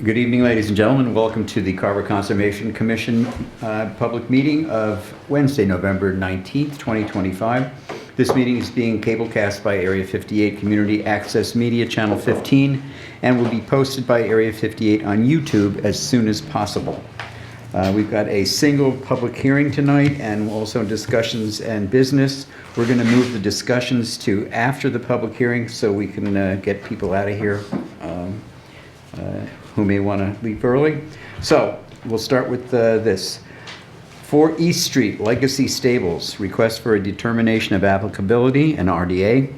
Good evening, ladies and gentlemen. Welcome to the Carver Conservation Commission public meeting of Wednesday, November 19th, 2025. This meeting is being cablecast by Area 58 Community Access Media Channel 15 and will be posted by Area 58 on YouTube as soon as possible. We've got a single public hearing tonight and also discussions and business. We're going to move the discussions to after the public hearing so we can get people out of here who may want to leave early. So we'll start with this. 4 East Street, Legacy Stables, request for a determination of applicability, an RDA.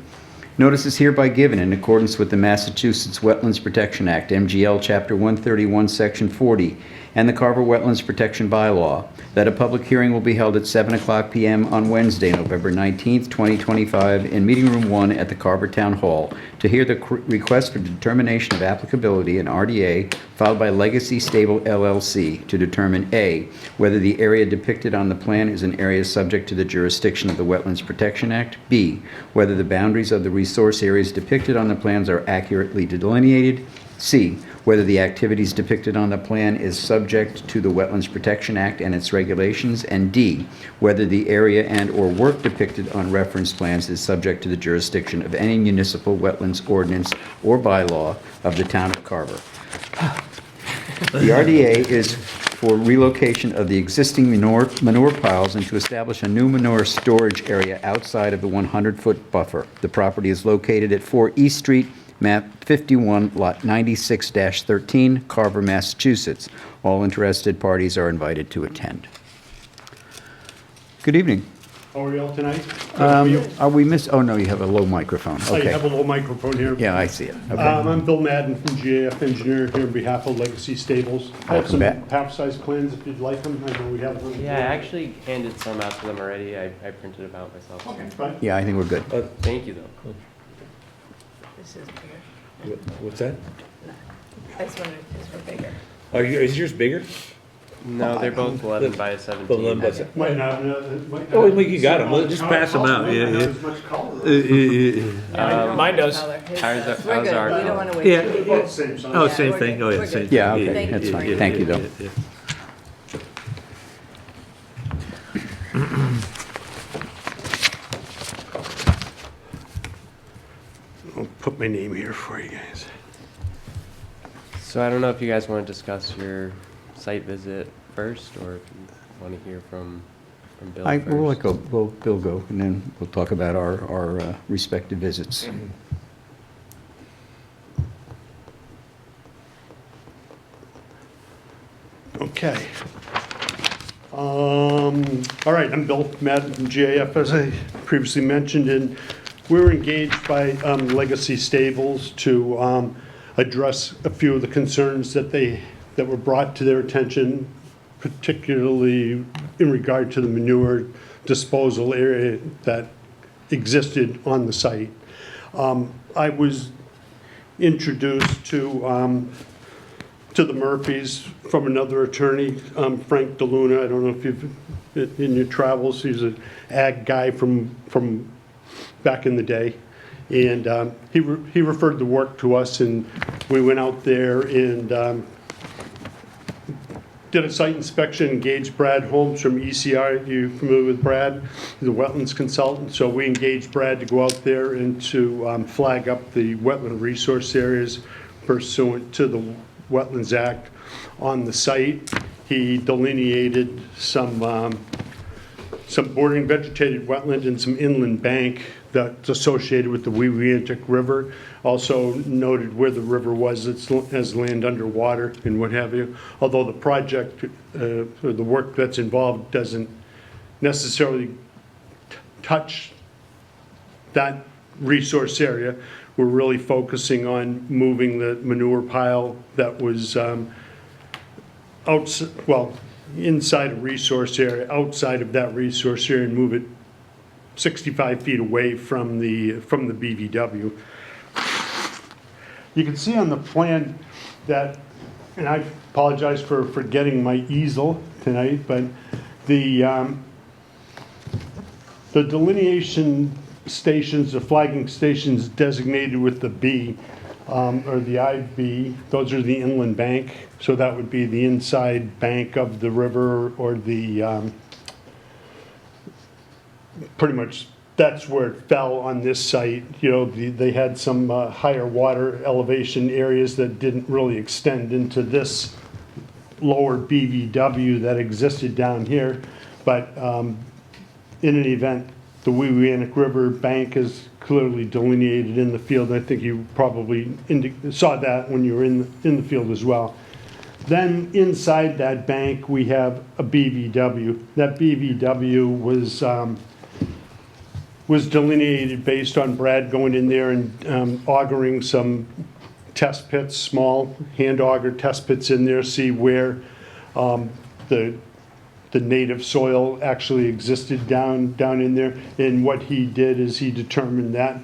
Notice is hereby given in accordance with the Massachusetts Wetlands Protection Act, MGL Chapter 131, Section 40, and the Carver Wetlands Protection Bylaw, that a public hearing will be held at 7:00 p.m. on Wednesday, November 19th, 2025, in Meeting Room 1 at the Carver Town Hall to hear the request for determination of applicability, an RDA, filed by Legacy Stable LLC to determine A, whether the area depicted on the plan is an area subject to the jurisdiction of the Wetlands Protection Act, B, whether the boundaries of the resource areas depicted on the plans are accurately delineated, C, whether the activities depicted on the plan is subject to the Wetlands Protection Act and its regulations, and D, whether the area and/or work depicted on reference plans is subject to the jurisdiction of any municipal wetlands ordinance or bylaw of the town of Carver. The RDA is for relocation of the existing manure piles and to establish a new manure storage area outside of the 100-foot buffer. The property is located at 4 East Street, map 51, lot 96-13, Carver, Massachusetts. All interested parties are invited to attend. Good evening. How are you all tonight? Are we oh no, you have a low microphone. Oh, you Okay. have a little microphone here. Yeah, I see it. Okay. I'm Bill Madden from GAF Engineer here on behalf of Legacy Stables. I have Welcome some back. half-size plans if you'd like them. I know we have them. Yeah, I actually handed some out to them already. I printed them out myself. Okay, fine. Yeah, I think we're good. Thank you, though. This is bigger. What's that? I just wondered if this were bigger. Is yours bigger? No, they're both 11 by 17. Well, then what's it? Might not, Oh, you got 'em. Just pass 'em out. Yeah, yeah. As much color. Mine does. Ours We're are good, our we don't want to wait. Yeah. They're both the same size. Oh, Yeah, same we're thing. good. Oh, yeah, We're same good. thing. Yeah, okay, Thank that's you. fine. Thank you, though. I'll put my name here for you guys. So I don't know if you guys want to discuss your site visit first, or if you want to hear from Bill first. We'll let Bill go, and then we'll talk about our respective visits. Okay. All right, I'm Bill Madden from GAF, as I previously mentioned, and we were engaged by Legacy Stables to address a few of the concerns that were brought to their attention, particularly in regard to the manure disposal area that existed on the site. I was introduced to the Murphys from another attorney, Frank DeLuna. I don't know if you've, in your travels, he's an ag guy from back in the day. And he referred the work to us, and we went out there and did a site inspection, engaged Brad Holmes from ECR. You familiar with Brad? He's a wetlands consultant. So we engaged Brad to go out there and to flag up the wetland resource areas pursuant to the Wetlands Act on the site. He delineated some bordering vegetated wetland and some inland bank that's associated with the Weewantic River. Also noted where the river was, it has land underwater and what have you. Although the project, or the work that's involved doesn't necessarily touch that resource area, we're really focusing on moving the manure pile that was inside a resource area, outside of that resource area, and move it 65 feet away from the BVW. You can see on the plan that, and I apologize for forgetting my easel tonight, but the delineation stations, the flagging stations designated with the B, or the IB, those are the inland bank. So that would be the inside bank of the river, or the, pretty much, that's where it fell on this site. You know, they had some higher water elevation areas that didn't really extend into this lower BVW that existed down here. But in any event, the Weewanick River bank is clearly delineated in the field. I think you probably saw that when you were in the field as well. Then inside that bank, we have a BVW. That BVW was delineated based on Brad going in there and augering some test pits, small hand auger test pits in there, see where the native soil actually existed down in there. And what he did is he determined that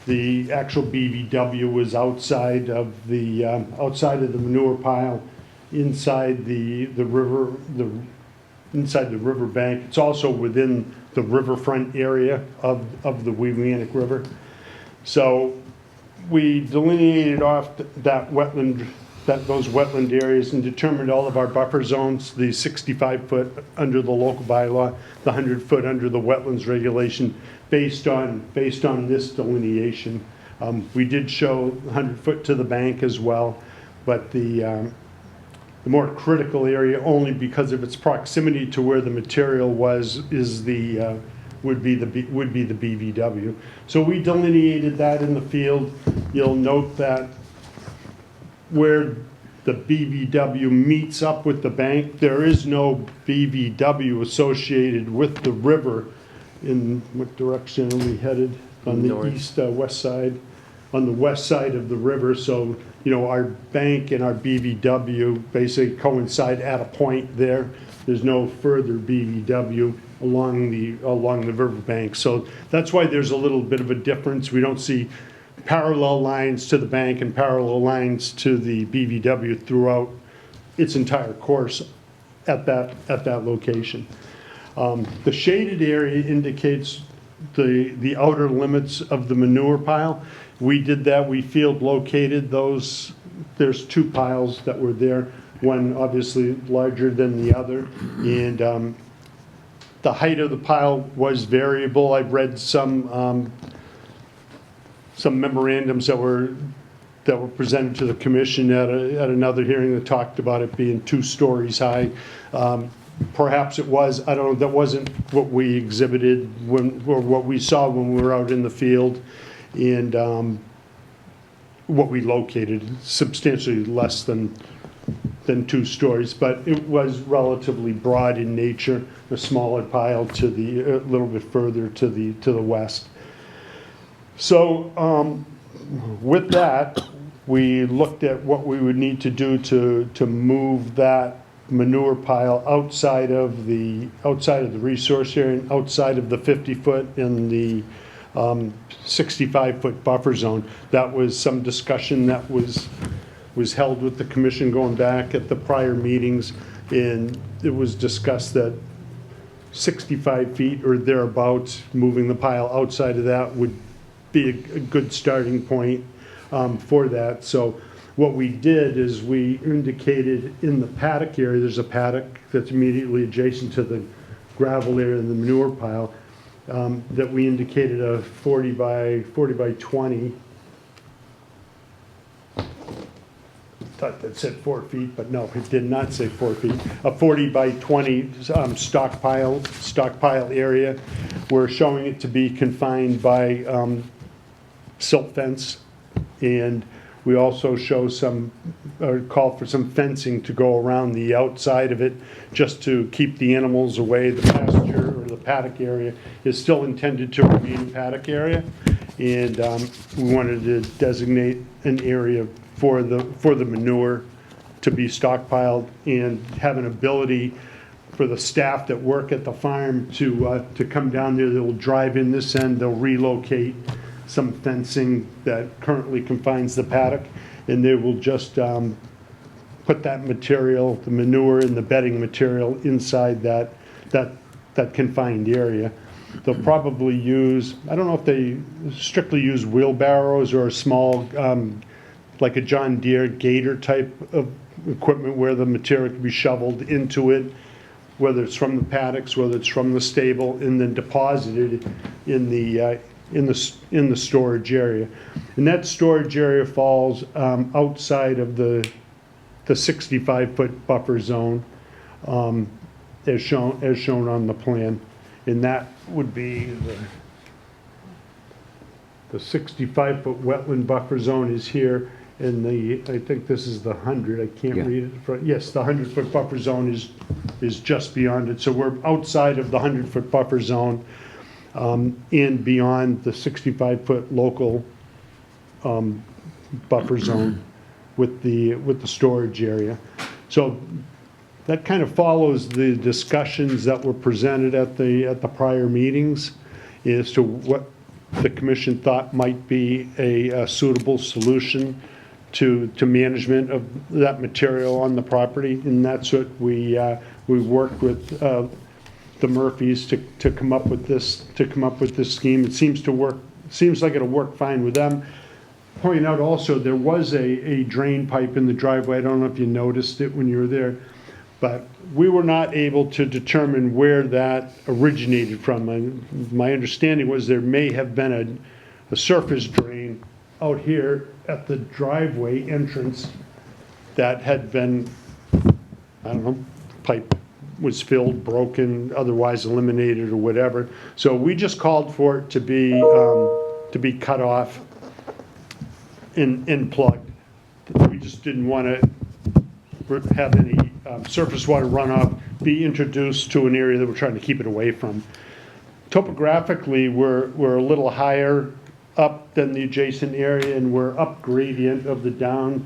the actual BVW was outside of the manure pile, inside the river, inside the river bank. It's also within the riverfront area of the Weewanick River. So we delineated off that wetland, those wetland areas, and determined all of our buffer zones, the 65-foot under the local bylaw, the 100-foot under the wetlands regulation, based on this delineation. We did show 100-foot to the bank as well, but the more critical area, only because of its proximity to where the material was, is would be the BVW. So we delineated that in the field. You'll note that where the BVW meets up with the bank, there is no BVW associated with the river. In what direction are we headed? On the North. east, west side, on the west side of the river. So, you know, our bank and our BVW basically coincide at a point there. There's no further BVW along the riverbank. So that's why there's a little bit of a difference. We don't see parallel lines to the bank and parallel lines to the BVW throughout its entire course at that location. The shaded area indicates the outer limits of the manure pile. We did that. We field located those. There's two piles that were there, one obviously larger than the other, and the height of the pile was variable. I've read some memorandums that were presented to the commission at another hearing that talked about it being 2 stories high. Perhaps it was, I don't know, that wasn't what we exhibited or what we saw when we were out in the field, and what we located, substantially less than 2 stories, but it was relatively broad in nature, a smaller pile to a little bit further to the west. So with that, we looked at what we would need to do to move that manure pile outside of the resource area, and outside of the 50-foot and the 65-foot buffer zone. That was some discussion that was held with the commission going back at the prior meetings, and it was discussed that 65 feet or thereabouts, moving the pile outside of that would be a good starting point for that. So what we did is we indicated in the paddock area, there's a paddock that's immediately adjacent to the gravel area and the manure pile, that we indicated a 40 by 20. Thought that said 4 feet, but no, it did not say 4 feet. A 40 by 20 stockpile area. We're showing it to be confined by silt fence, and we also show call for some fencing to go around the outside of it, just to keep the animals away. The pasture or the paddock area is still intended to remain paddock area, and we wanted to designate an area for the manure to be stockpiled, and have an ability for the staff that work at the farm to come down there. They'll drive in this end, they'll relocate some fencing that currently confines the paddock, and they will just put that material, the manure and the bedding material, inside that confined area. They'll probably use, I don't know if they strictly use wheelbarrows or a small like a John Deere Gator type of equipment where the material can be shoveled into it, whether it's from the paddocks, whether it's from the stable, and then deposited in the storage area. And that storage area falls outside of the 65-foot buffer zone, as shown on the plan. And that would be the 65-foot wetland buffer zone is here, and I think this is the 100, I can't Yeah. read it. Yes, the 100-foot buffer zone is just beyond it. So we're outside of the 100-foot buffer zone, and beyond the 65-foot local buffer zone with the storage area. So that kind of follows the discussions that were presented at the prior meetings as to what the commission thought might be a suitable solution to management of that material on the property. And that's what we worked with the Murphys to come up with this scheme. It seems like it'll work fine with them. Point out also, there was a drain pipe in the driveway. I don't know if you noticed it when you were there, but we were not able to determine where that originated from. And my understanding was there may have been a surface drain out here at the driveway entrance that had been, I don't know, pipe was filled, broken, otherwise eliminated or whatever. So we just called for it to be cut off and plugged. We just didn't want to have any surface water runoff be introduced to an area that we're trying to keep it away from. Topographically, we're a little higher up than the adjacent area, and we're up gradient of the down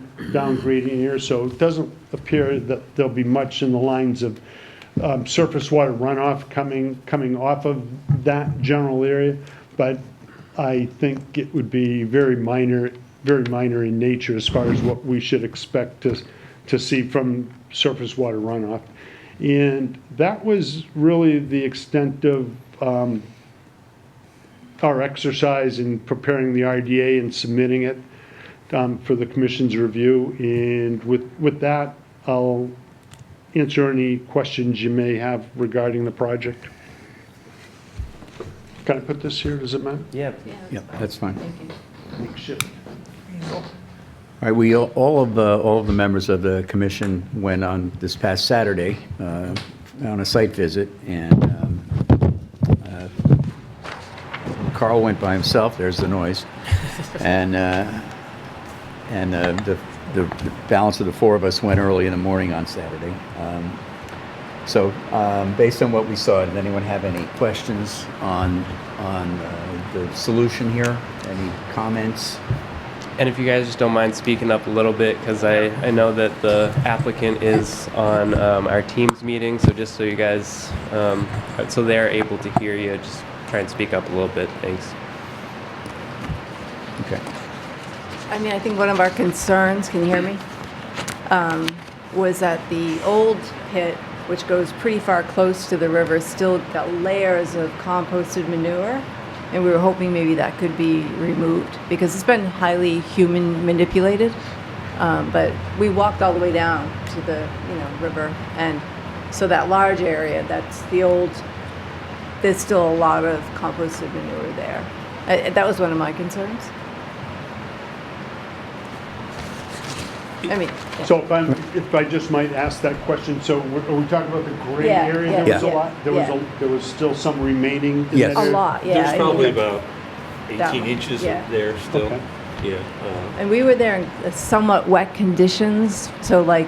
gradient here, so it doesn't appear that there'll be much in the lines of surface water runoff coming off of that general area, but I think it would be very minor in nature as far as what we should expect to see from surface water runoff. And that was really the extent of our exercise in preparing the RDA and submitting it for the commission's review. And with that, I'll answer any questions you may have regarding the project. Can I put this here? Does it matter? Yeah. Yeah, that's fine. Thank you. Makeshift. All right, all of the members of the commission went on this past Saturday on a site visit, and Carl went by himself. There's the noise, and the balance of the four of us went early in the morning on Saturday. So based on what we saw, does anyone have any questions on the solution here? Any comments? And if you guys just don't mind speaking up a little bit, because I know that the applicant is on our Teams meeting, so just so you guys, so they're able to hear you, just try and speak up a little bit. Thanks. Okay. I mean, I think one of our concerns, can you hear me? Was that the old pit, which goes pretty far close to the river, still got layers of composted manure. And we were hoping maybe that could be removed because it's been highly human manipulated. But we walked all the way down to the, river. And so that large area, that's the old, there's still a lot of composted manure there. That was one of my concerns. I mean, yeah. So if I just might ask that question, so are we talking about the gray Yeah, area? yeah, There was a yeah, lot, yeah. there was still some remaining in Yes. that A area? lot, yeah. There's I mean, probably about That 18 one, inches yeah. there still. Okay. Yeah. And we were there in somewhat wet conditions, so like,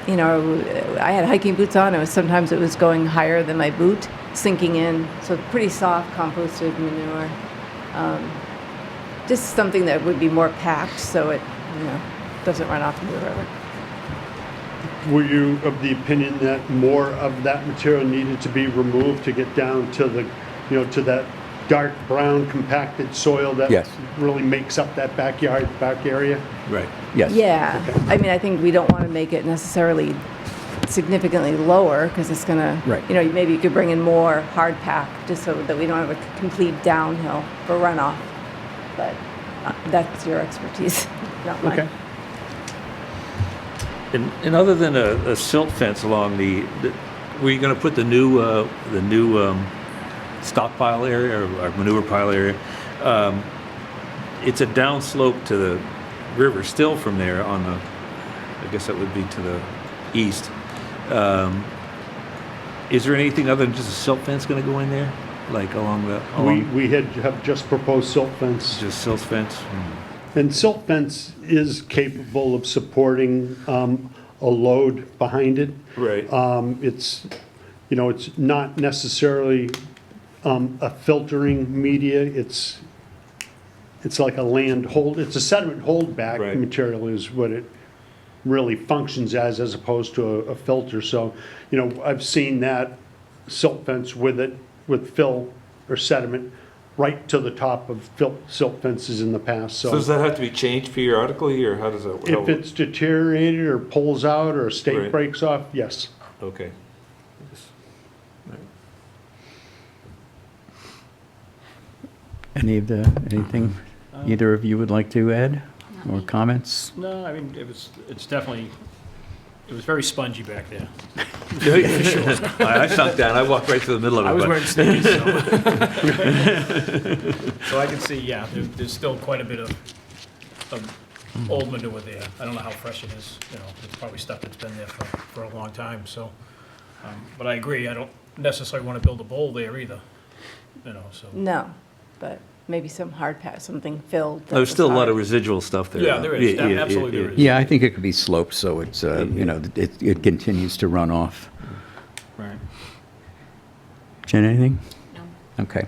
I had hiking boots on, sometimes it was going higher than my boot, sinking in, so pretty soft composted manure. Just something that would be more packed so it, doesn't run off into the river. Were you of the opinion that more of that material needed to be removed to get down to the, to that dark brown compacted soil that Yes. really makes up that back area? Right. Yes. Yeah, I mean, I think we don't want to make it necessarily significantly lower because it's gonna, Right. maybe you could bring in more hard pack just so that we don't have a complete downhill for runoff. But that's your expertise, not mine. Okay. And other than a silt fence along were you gonna put the new stockpile area or manure pile area? It's a downslope to the river still from there I guess that would be to the east. Is there anything other than just a silt fence gonna go in there? Like We have just proposed silt fence. just silt fence? And silt fence is capable of supporting a load behind it. Right. It's, it's not necessarily a filtering media. It's like it's a sediment holdback Right. material is what it really functions as opposed to a filter. So, I've seen that silt fence with fill or sediment right to the top of silt fences in the past. So does that have to be changed periodically, or how does that? If it's deteriorated or pulls out or a stake Right. breaks off, yes. Okay. Anything either of you would like to add or comments? No, I mean, it was very spongy back there. I sunk down. I walked right through the middle of it. I was but- wearing sneakers, so I can see, yeah, there's still quite a bit of old manure there. I don't know how fresh it is, it's probably stuff that's been there for a long time, so. But I agree, I don't necessarily want to build a bowl there either, so. No, but maybe some hard pass, something filled. There's still a lot of hard. residual stuff there. Yeah, there is, Yeah, absolutely there is. Yeah, I think it could be sloped, so it's, it continues to run off. Right. Jen, anything? No. Okay.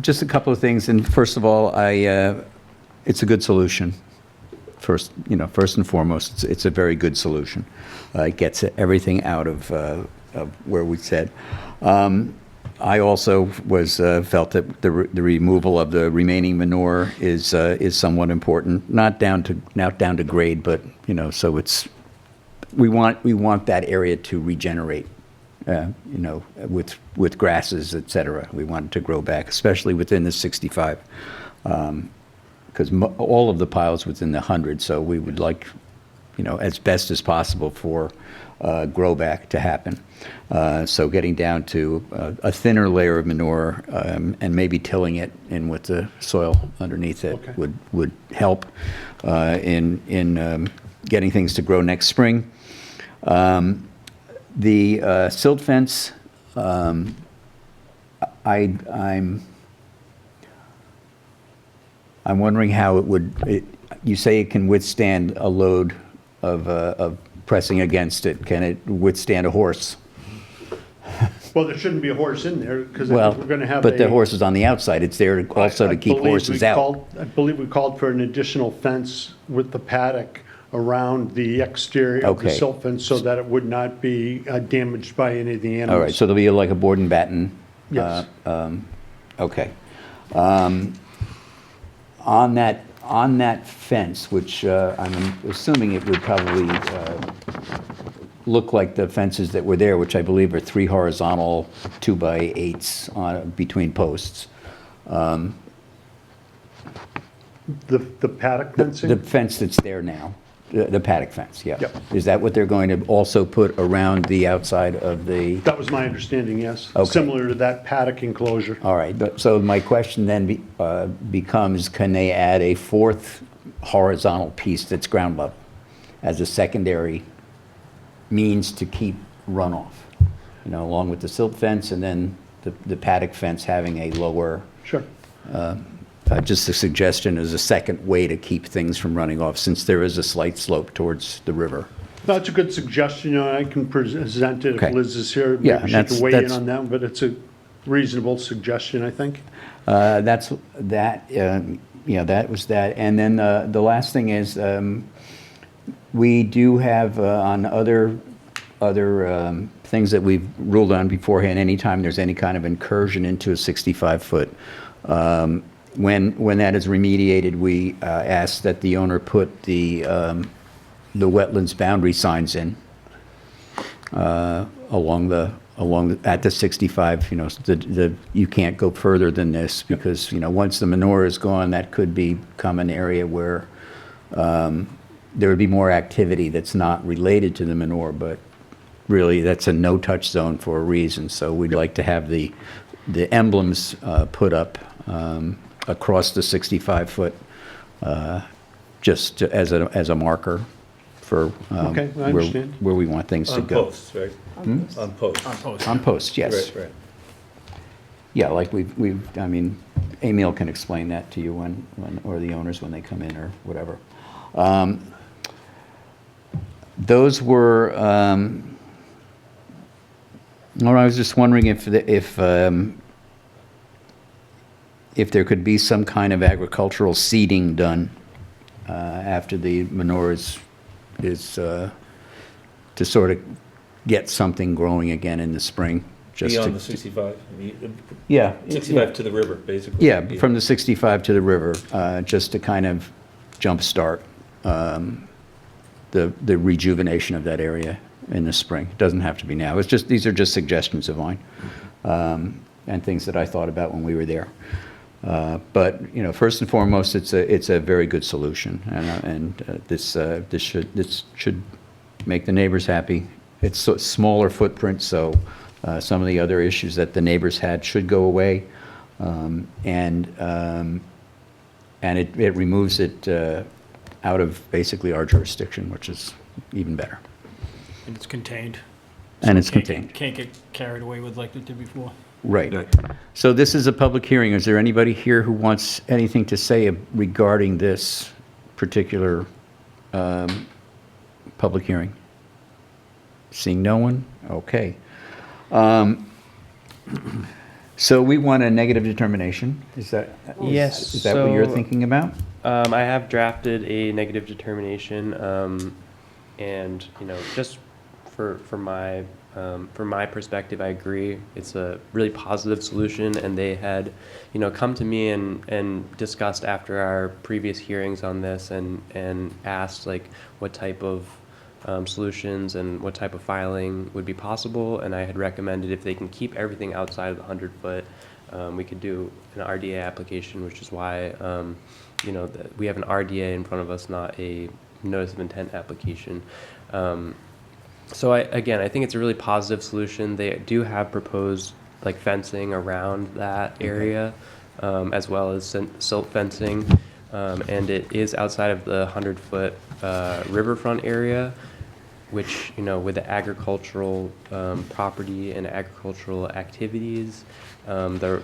Just a couple of things, and first of all, it's a good solution. First and foremost, it's a very good solution. It gets everything out of where we said. I also felt that the removal of the remaining manure is somewhat important. Not down to grade, but so we want that area to regenerate. With grasses, et cetera. We want it to grow back, especially within the 65, because all of the piles within the 100. So we would like, as best as possible for grow back to happen. So getting down to a thinner layer of manure and maybe tilling it in with the soil underneath it Okay. would help in getting things to grow next spring. The silt fence, I'm wondering how it would. You say it can withstand a load of pressing against it. Can it withstand a horse? Well, there shouldn't be a horse in there because Well, we're going to have but the horse is on the outside. It's there also to keep horses out. I believe we called for an additional fence with the paddock around the exterior of the Okay. silt fence so that it would not be damaged by any of the animals. All right, so there'll be like a board and batten. Yes. Okay. On that fence, which I'm assuming it would probably look like the fences that were there, which I believe are 3 horizontal 2x8s between posts. The paddock The fencing? fence that's there now, the paddock fence, yeah. Yep. Is that what they're going to also put around the outside of the? That was my understanding, yes. Okay. Similar to that paddock enclosure. All right, so my question then becomes, can they add a 4th horizontal piece that's ground level as a secondary means to keep runoff? Along with the silt fence and then the paddock fence having a lower, Sure. just a suggestion as a second way to keep things from running off, since there is a slight slope towards the river. That's a good suggestion, I can present it Okay. if Liz is here. Yeah, Maybe she that's- can weigh in that's- on that, but it's a reasonable suggestion, I think. That's that. That was that. And then the last thing is, we do have on other things that we've ruled on beforehand. Anytime there's any kind of incursion into a 65-foot, when that is remediated, we ask that the owner put the wetlands boundary signs in at the 65. You can't go further than this because once the manure is gone, that could become an area where there would be more activity that's not related to the manure, but really that's a no-touch zone for a reason. So we'd like to have the emblems put up across the 65-foot, just as a marker for Okay, I understand. where we want things to On go. posts, right? On posts. On post. On posts, yes. Right, right. Yeah, like I mean, Emil can explain that to you when, or the owners when they come in or whatever. Those were, or I was just wondering if there could be some kind of agricultural seeding done after the manure is to sort of get something growing again in the spring. Just Beyond to, the 65? yeah. 65 to the river, basically. Yeah, from the 65 to the river, just to kind of jumpstart the rejuvenation of that area in the spring. It doesn't have to be now. It's just, these are just suggestions of mine, and things that I thought about when we were there. But, you know, first and foremost, it's a very good solution, and this should make the neighbors happy. It's a smaller footprint, so some of the other issues that the neighbors had should go away, and it removes it out of basically our jurisdiction, which is even better. And it's contained. And it's Can't contained. Can't get carried away with like they did before. Right. Right. So this is a public hearing. Is there anybody here who wants anything to say regarding this particular public hearing? Seeing no one? Okay. So we want a negative determination. Is that? Yes, Is that what you're so- thinking about? I have drafted a negative determination, and, you know, just from my perspective, I agree. It's a really positive solution, and they had, you know, come to me and discussed after our previous hearings on this and asked, like, what type of solutions and what type of filing would be possible, and I had recommended if they can keep everything outside of the 100-foot, we could do an RDA application, which is why, you know, we have an RDA in front of us, not a notice of intent application. So I think it's a really positive solution. They do have proposed like fencing around that area, as well as silt fencing, and it is outside of the 100-foot riverfront area, which, you know, with the agricultural property and agricultural activities, the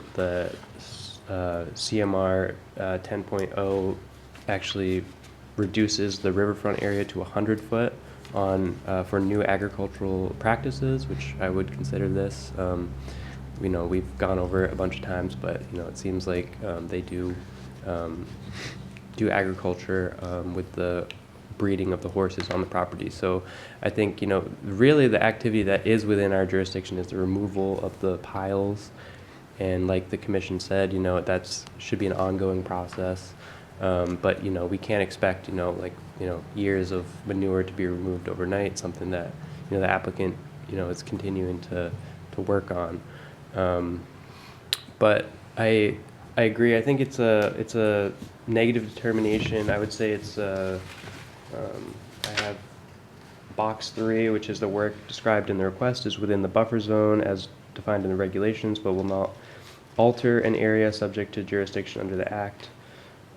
CMR 10.0 actually reduces the riverfront area to 100 foot on for new agricultural practices, which I would consider this. You know, we've gone over it a bunch of times, but, you know, it seems like they do agriculture with the breeding of the horses on the property. So I think, you know, really the activity that is within our jurisdiction is the removal of the piles. And like the commission said, you know, should be an ongoing process. But, you know, we can't expect, you know, like, you know, years of manure to be removed overnight, something that, you know, the applicant, you know, is continuing to work on. But I agree. I think it's a negative determination. I would say it's I have box 3, which is the work described in the request, is within the buffer zone as defined in the regulations, but will not alter an area subject to jurisdiction under the Act.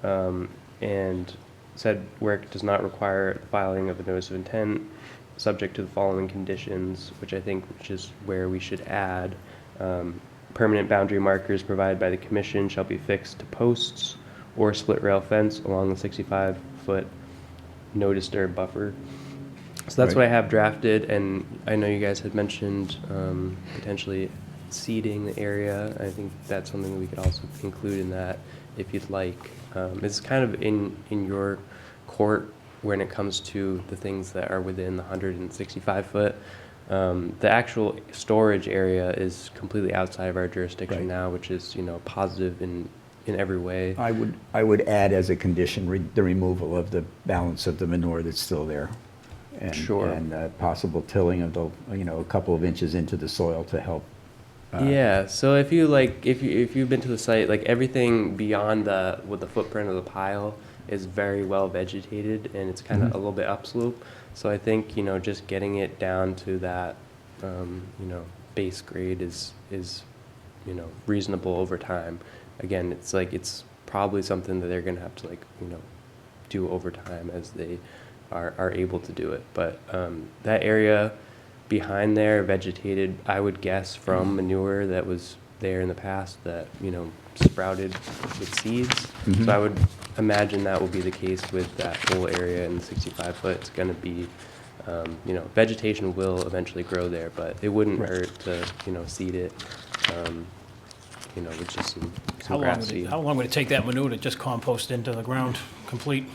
And said work does not require the filing of a notice of intent, subject to the following conditions, which is where we should add. Permanent boundary markers provided by the commission shall be fixed to posts or split rail fence along the 65-foot no disturb buffer. So that's Right. what I have drafted, and I know you guys had mentioned potentially seeding the area. I think that's something that we could also include in that if you'd like. It's kind of in your court when it comes to the things that are within the 165 foot. The actual storage area is completely outside of our jurisdiction Right. now, which is, you know, positive in every way. I would add as a condition the removal of the balance of the manure that's still there. And, Sure. And possible tilling of the, you know, a couple of inches into the soil to help. Yeah, so if you've been to the site, like everything beyond with the footprint of the pile, is very well vegetated, and it's kind of a little bit upslope. So I think, you know, just getting it down to that, you know, base grade is, you know, reasonable over time. Again, it's like, it's probably something that they're gonna have to, like, you know, do over time as they are able to do it. But that area behind there, vegetated, I would guess from manure that was there in the past that, you know, sprouted with seeds. So I would imagine that will be the case with that whole area in the 65 foot. It's gonna be, you know, vegetation will eventually grow there, but it wouldn't hurt to, you know, seed it, you know, with just some grass seed. How long would it take that manure to just compost into the ground, complete?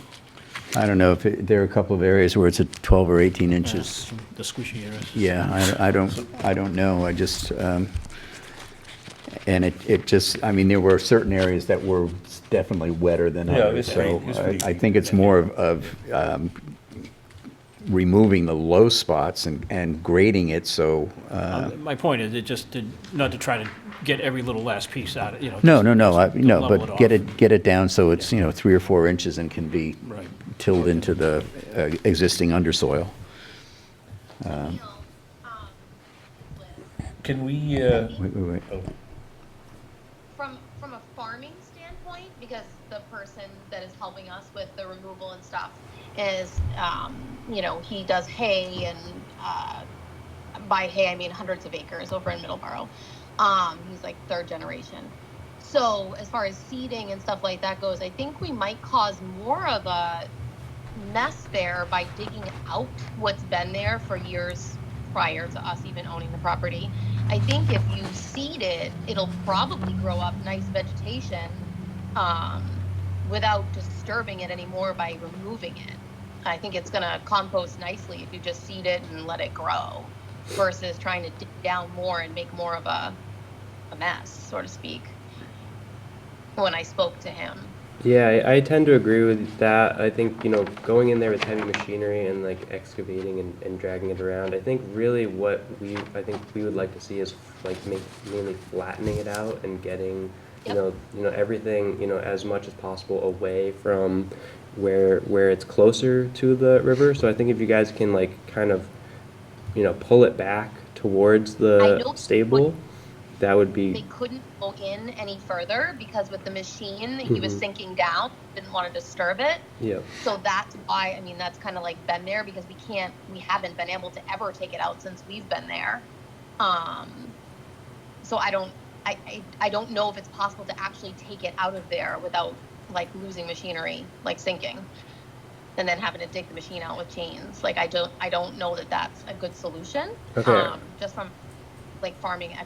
I don't know if there are a couple of areas where it's at 12 or 18 inches. The squishy areas. Yeah, I don't know. I just, and it just, I mean, there were certain areas that were definitely wetter than Yeah, others. this So week. I think it's more of removing the low spots and grading it, so. My point is, not to try to get every little last piece out, you know. No, just- no, no, just to no, level but off. get it down so it's, you know, 3 or 4 inches and can be Right. tilled into the existing undersoil. Can we, Wait. From a farming standpoint, because the person that is helping us with the removal and stuff is, you know, he does hay, and by hay I mean hundreds of acres over in Middleborough. He's like 3rd generation. So as far as seeding and stuff like that goes, I think we might cause more of a mess there by digging out what's been there for years prior to us even owning the property. I think if you seed it, it'll probably grow up nice vegetation without disturbing it anymore by removing it. I think it's going to compost nicely if you just seed it and let it grow versus trying to dig down more and make more of a mess, so to speak, when I spoke to him. Yeah, I tend to agree with that. I think, you know, going in there with heavy machinery and like excavating and dragging it around, I think really what I think we would like to see is like mainly flattening it out and getting, you know, everything, you know, as much as possible away from where it's closer to the river. So I think if you guys can like kind of, you know, pull it back towards the stable, that would be. They couldn't go in any further because with the machine, he was sinking down, didn't want to disturb it. Yeah. So that's why, I mean, that's kind of like been there because we haven't been able to ever take it out since we've been there. So I don't know if it's possible to actually take it out of there without like losing machinery, like sinking, and then having to dig the machine out with chains. Like I don't know that that's a good solution. Okay. Just from like farming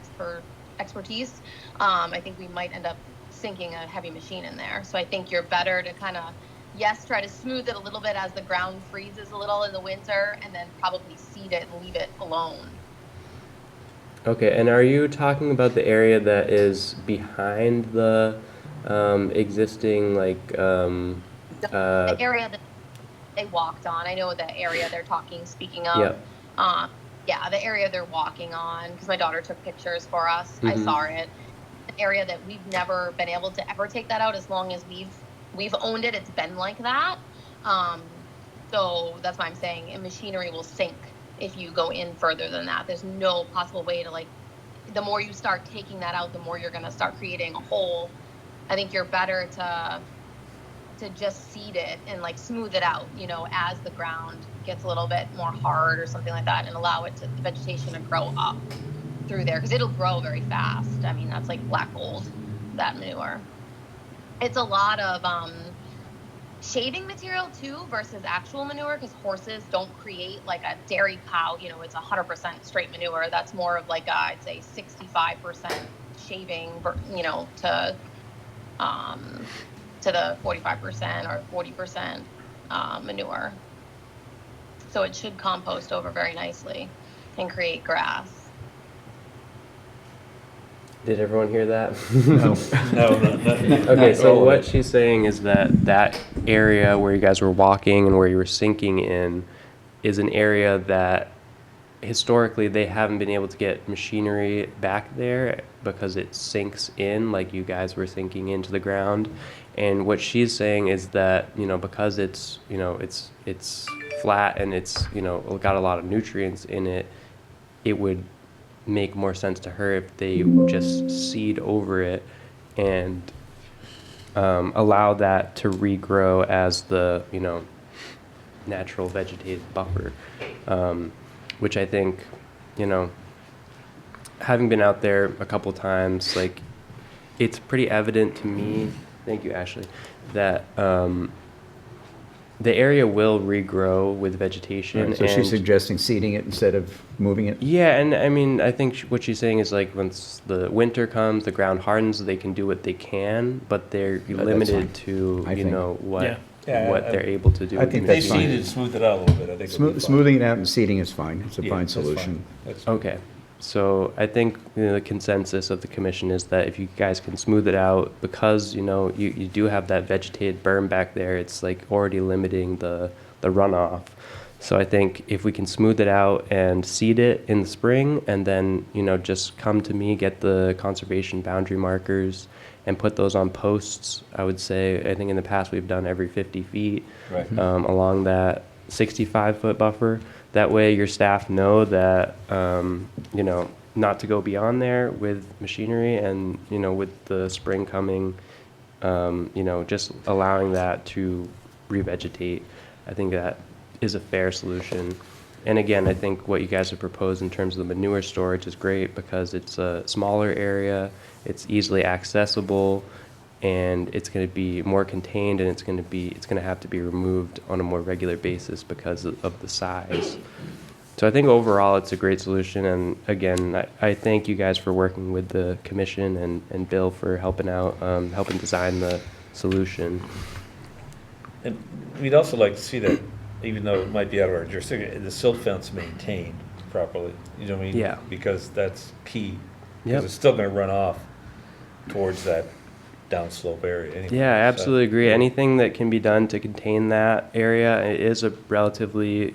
expertise, I think we might end up sinking a heavy machine in there. So I think you're better to kind of, yes, try to smooth it a little bit as the ground freezes a little in the winter, and then probably seed it and leave it alone. Okay, and are you talking about the area that is behind the existing like The area that they walked on, I know the area they're speaking of. Yep. Yeah, the area they're walking on, because my daughter took pictures for us. I saw it. An area that we've never been able to ever take that out as long as we've owned it. It's been like that. So that's why I'm saying machinery will sink if you go in further than that. There's no possible way to, like, the more you start taking that out, the more you're going to start creating a hole. I think you're better to just seed it and like smooth it out, you know, as the ground gets a little bit more hard or something like that, and allow the vegetation to grow up through there, because it'll grow very fast. I mean, that's like black gold, that manure. It's a lot of shaving material too versus actual manure, because horses don't create like a dairy cow, you know, it's 100% straight manure. That's more of like I'd say 65% shaving, you know, to the 45% or 40% manure. So it should compost over very nicely and create grass. Did everyone hear that? no. Okay, so what she's saying is that area where you guys were walking and where you were sinking in is an area that historically they haven't been able to get machinery back there because it sinks in, like you guys were sinking into the ground. And what she's saying is that, because it's, it's flat and it's, got a lot of nutrients in it, it would make more sense to her if they just seed over it and allow that to regrow as the, natural vegetative buffer, which I think, having been out there a couple times, like, it's pretty evident to me, thank you, Ashley, that the area will regrow with vegetation. Right, so she's suggesting seeding it instead of moving it? Yeah, and I mean, I think what she's saying is, like, once the winter comes, the ground hardens, they can do what they can, but they're That's fine. limited to, I think. what Yeah. Yeah, what they're able to do. I with think the They that's machine. fine. seeded, smoothed it out a little bit, I think. it'll be fine. Smoothing it out and seeding is fine. It's a Yeah, fine that's solution. That's Okay, so I think the consensus of the commission is that if you guys can smooth it out, because you do have that vegetated berm back there, it's like already limiting the runoff. So I think if we can smooth it out and seed it in the spring, and then just come to me, get the conservation boundary markers, and put those on posts. I would say, I think in the past we've done every 50 feet Right. along that 65-foot buffer. That way your staff know that, not to go beyond there with machinery, and, with the spring coming, just allowing that to revegetate. I think that is a fair solution. And again, I think what you guys have proposed in terms of the manure storage is great, because it's a smaller area, it's easily accessible, and it's going to be more contained, and it's going to have to be removed on a more regular basis because of the size. So I think overall it's a great solution, and again, I thank you guys for working with the commission and Bill for helping out, helping design the solution. And we'd also like to see that, even though it might be out of our jurisdiction, the silt fence maintained properly, you know what I mean? Yeah. Because that's key. Yep. Because it's still gonna run off towards that downslope area anyway. Yeah, I so- absolutely agree. Anything that can be done to contain that area, it is a relatively,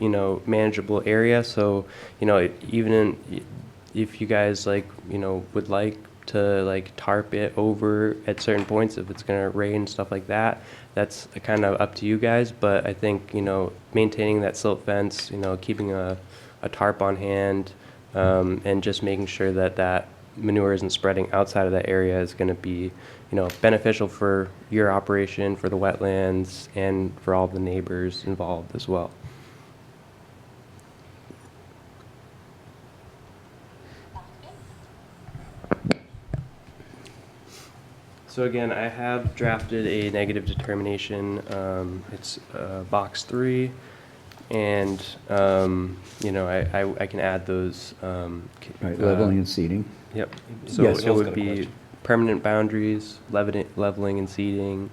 manageable area. So, if you guys would like to tarp it over at certain points, if it's gonna rain, stuff like that, that's kind of up to you guys. But I think, maintaining that silt fence, keeping a tarp on hand, and just making sure that that manure isn't spreading outside of that area is gonna be, beneficial for your operation, for the wetlands, and for all the neighbors involved as well. So again, I have drafted a negative determination. It's box 3, and I can add those. Right, leveling and seeding. Yep. So Yes. it Bill's would got a be question. permanent boundaries, leveling and seeding.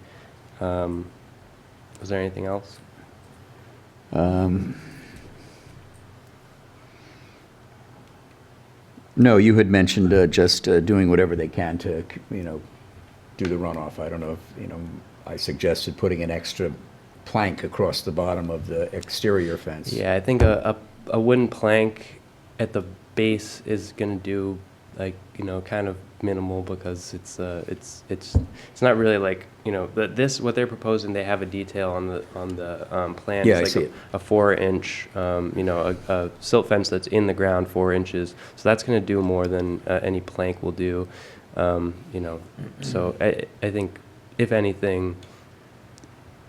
Was there anything else? No, you had mentioned just doing whatever they can to, do the runoff. I don't know if, I suggested putting an extra plank across the bottom of the exterior fence. Yeah, I think a wooden plank at the base is gonna do, kind of minimal, because it's not really what they're proposing. They have a detail on the plan. Yeah, It's I like see it. a 4-inch, a silt fence that's in the ground 4 inches. So that's gonna do more than any plank will do. So I think if anything,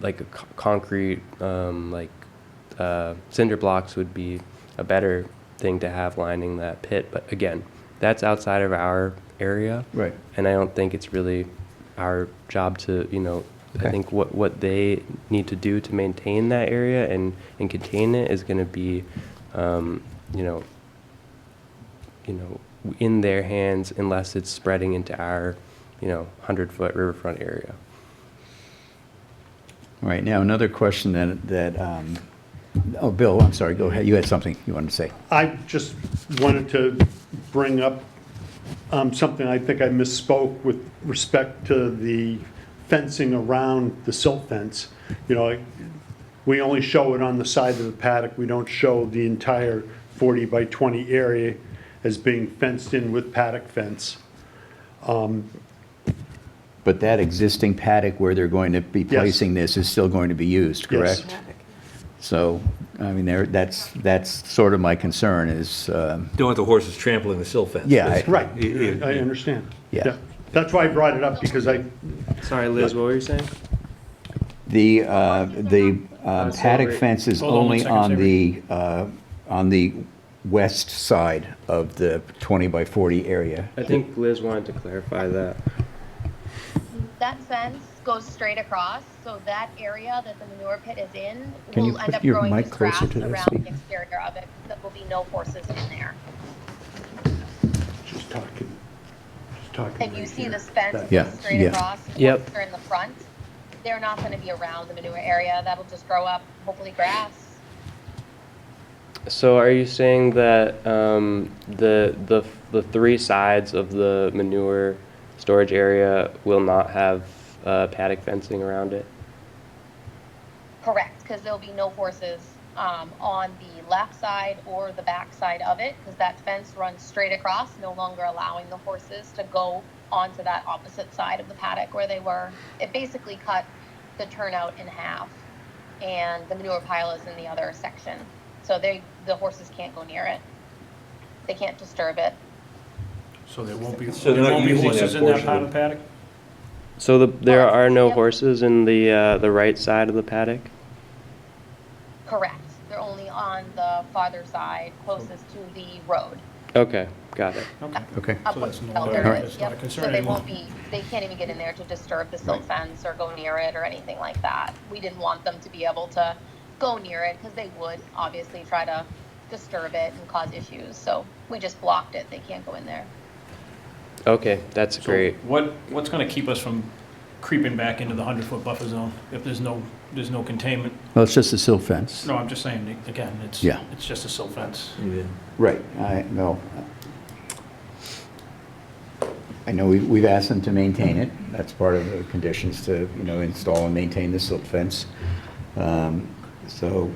like a concrete, cinder blocks would be a better thing to have lining that pit. But again, that's outside of our area. Right. And I don't think it's really our job to, Okay. I think what they need to do to maintain that area and contain it is going to be, in their hands, unless it's spreading into our, 100-foot riverfront area. All right, now another question oh, Bill, I'm sorry, go ahead. You had something you wanted to say. I just wanted to bring up something. I think I misspoke with respect to the fencing around the silt fence. We only show it on the side of the paddock. We don't show the entire 40 by 20 area as being fenced in with paddock fence. But that existing paddock where they're going to be Yes. placing this is still going to be used, Yes. correct? So, I mean, that's sort of my concern is, Don't want the horses trampling the silt fence. Yeah, basically. Right, Yeah. I understand. Yeah. That's why I brought it up, because Sorry, Liz, what were you saying? the so paddock wait. fence is Hold on one only second, on the west side of the 20 by 40 area. I think Liz wanted to clarify that. That fence goes straight across, so that area that the manure pit is in Can you will end put up your growing mic just grass closer to the around speaker? the exterior of it. There will be no horses in there. just talking. And you right see here. this fence That- Yeah, goes straight yeah. across. Yep. Once they're in the front, they're not going to be around the manure area. That'll just grow up, hopefully grass. So are you saying that the three sides of the manure storage area will not have paddock fencing around it? Correct, because there'll be no horses on the left side or the back side of it, because that fence runs straight across, no longer allowing the horses to go onto that opposite side of the paddock where they were. It basically cut the turnout in half, and the manure pile is in the other section. So the horses can't go near it. They can't disturb it. So there won't be, So there they're not won't be using that horses in that portion part of- of the paddock? So there are no Yep. horses in the right side of the paddock? Correct. They're only on the farther side, closest to the road. Okay, got it. Okay. Okay. Up So where that's the no shelter longer- is. that's not a Yep. concern So they anymore. won't be, they can't even get in there to disturb the silt fence or go near it or anything like that. We didn't want them to be able to go near it, because they would obviously try to disturb it and cause issues. So we just blocked it. They can't go in there. Okay, that's So great. what's going to keep us from creeping back into the 100-foot buffer zone if there's no containment? Well, it's just a silt fence. No, I'm just saying, again, it's Yeah. just a silt fence. Yeah. Right, I know we've asked them to maintain it. That's part of the conditions to, install and maintain the silt fence. So,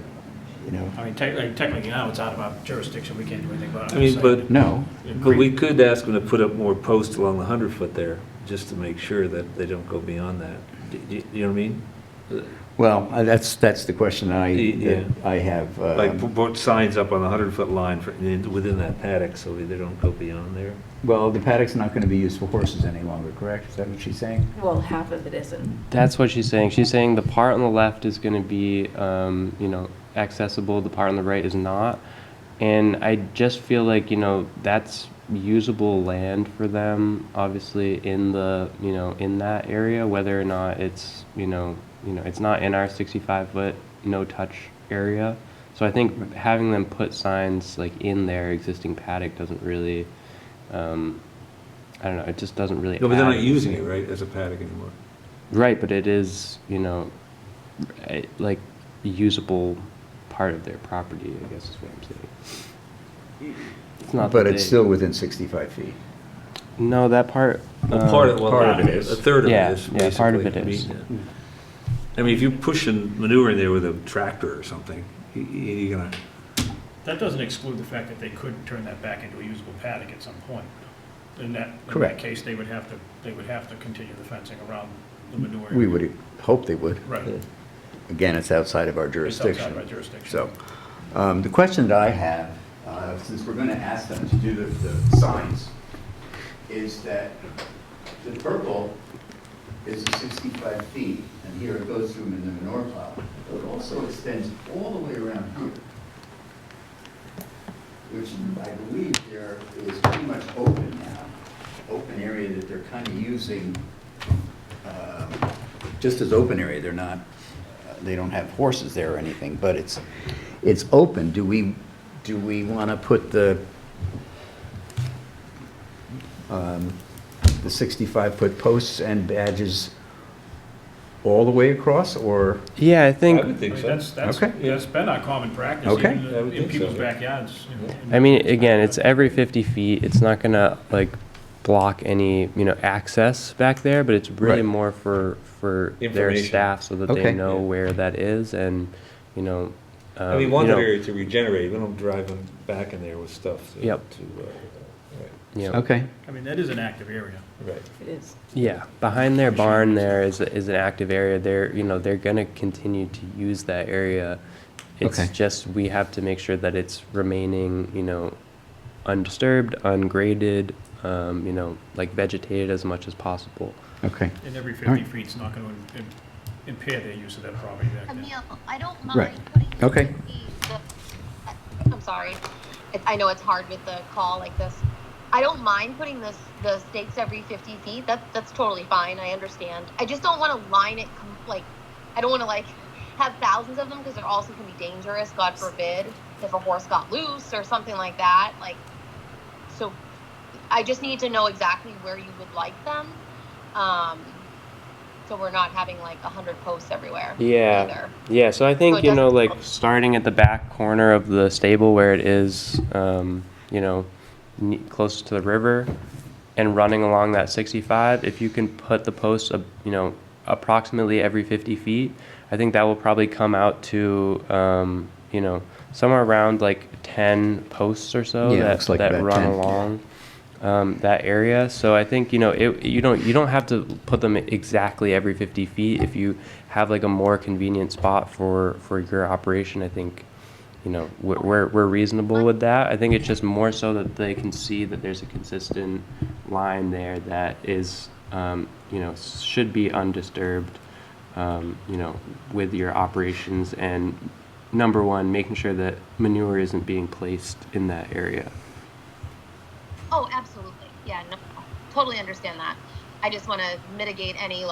I mean, technically now it's out of our jurisdiction. We can't do anything about it. I mean, but, no, but we could ask them to put up more posts along the 100-foot there, just to make sure that they don't go beyond that. You know what I mean? well, that's the question Yeah. that I have. Like put signs up on the 100-foot line within that paddock, so they don't go beyond there. Well, the paddock's not going to be used for horses any longer, correct? Is that what she's saying? Well, half of it isn't. That's what she's saying. She's saying the part on the left is going to be, accessible. The part on the right is not. And I just feel like, that's usable land for them, obviously, in the, in that area, whether or not it's, it's not in our 65-foot no-touch area. So I think having them put signs like in their existing paddock doesn't really, I don't know, it just doesn't really. No, but they're add not using it, anything. right, as a paddock anymore. Right, but it is, like a usable part of their property, I guess is what I'm saying. It's not But that it's they- still within 65 feet. No, that part. Well, part of it is. A third of Yeah, it is, yeah, part of basically. it is. I mean, if you're pushing manure in there with a tractor or something, you're gonna, That doesn't exclude the fact that they could turn that back into a usable paddock at some point. In that Correct. case, they would have to continue the fencing around the manure. We would hope they would. Right. Again, it's outside of our It's outside jurisdiction. of our jurisdiction. So, the question that I have, since we're going to ask them to do the signs, is that the purple is the 65 feet, and here it goes through in the manure pile, but it also extends all the way around here, which I believe there is pretty much open now, open area that they're kind of using just as open area. They're not, they don't have horses there or anything, but it's open. Do we want to put the 65-foot posts and badges all the way across, or? Yeah, I I think. would think so. That's Okay. that's been our common practice, Okay. even I would in think so, people's yeah. backyards. I mean, again, it's every 50 feet. It's not gonna like block any, access back there, but it's really Right. more for their Information. staff so that Okay. they know where that is, and And we want you that know, area to regenerate, we don't drive them back in there with stuff. Yep. Right. you know, Okay, I mean, that is an active area. Right. It is. Yeah, behind their barn there is an active area. They're gonna continue to use that area. It's Okay. just we have to make sure that it's remaining, undisturbed, ungraded, like vegetated as much as possible. okay. And every All 50 right. feet's not going to impair their use of that property back there. Emil, I don't Right. mind putting Okay. I'm sorry. I know it's hard with the call like this. I don't mind putting the stakes every 50 feet. That's totally fine. I understand. I just don't want to line it I don't want to have thousands of them because they're also can be dangerous. God forbid if a horse got loose or something like that. So I just need to know exactly where you would like them. So we're not having 100 posts everywhere. Yeah. Either. Yeah, so I So think, it doesn't- starting at the back corner of the stable where it is, close to the river and running along that 65, if you can put the posts, approximately every 50 feet, I think that will probably come out to, somewhere around 10 posts or so Yeah, that, looks like that about run 10. along. That area. So I think, you don't have to put them exactly every 50 feet. If you have a more convenient spot for your operation, I think, we're reasonable with that. I think it's just more so that they can see that there's a consistent line there that is, should be undisturbed, with your operations, and number one, making sure that manure isn't being placed in that area. Oh, absolutely. Yeah, no, totally understand that. I just want to mitigate any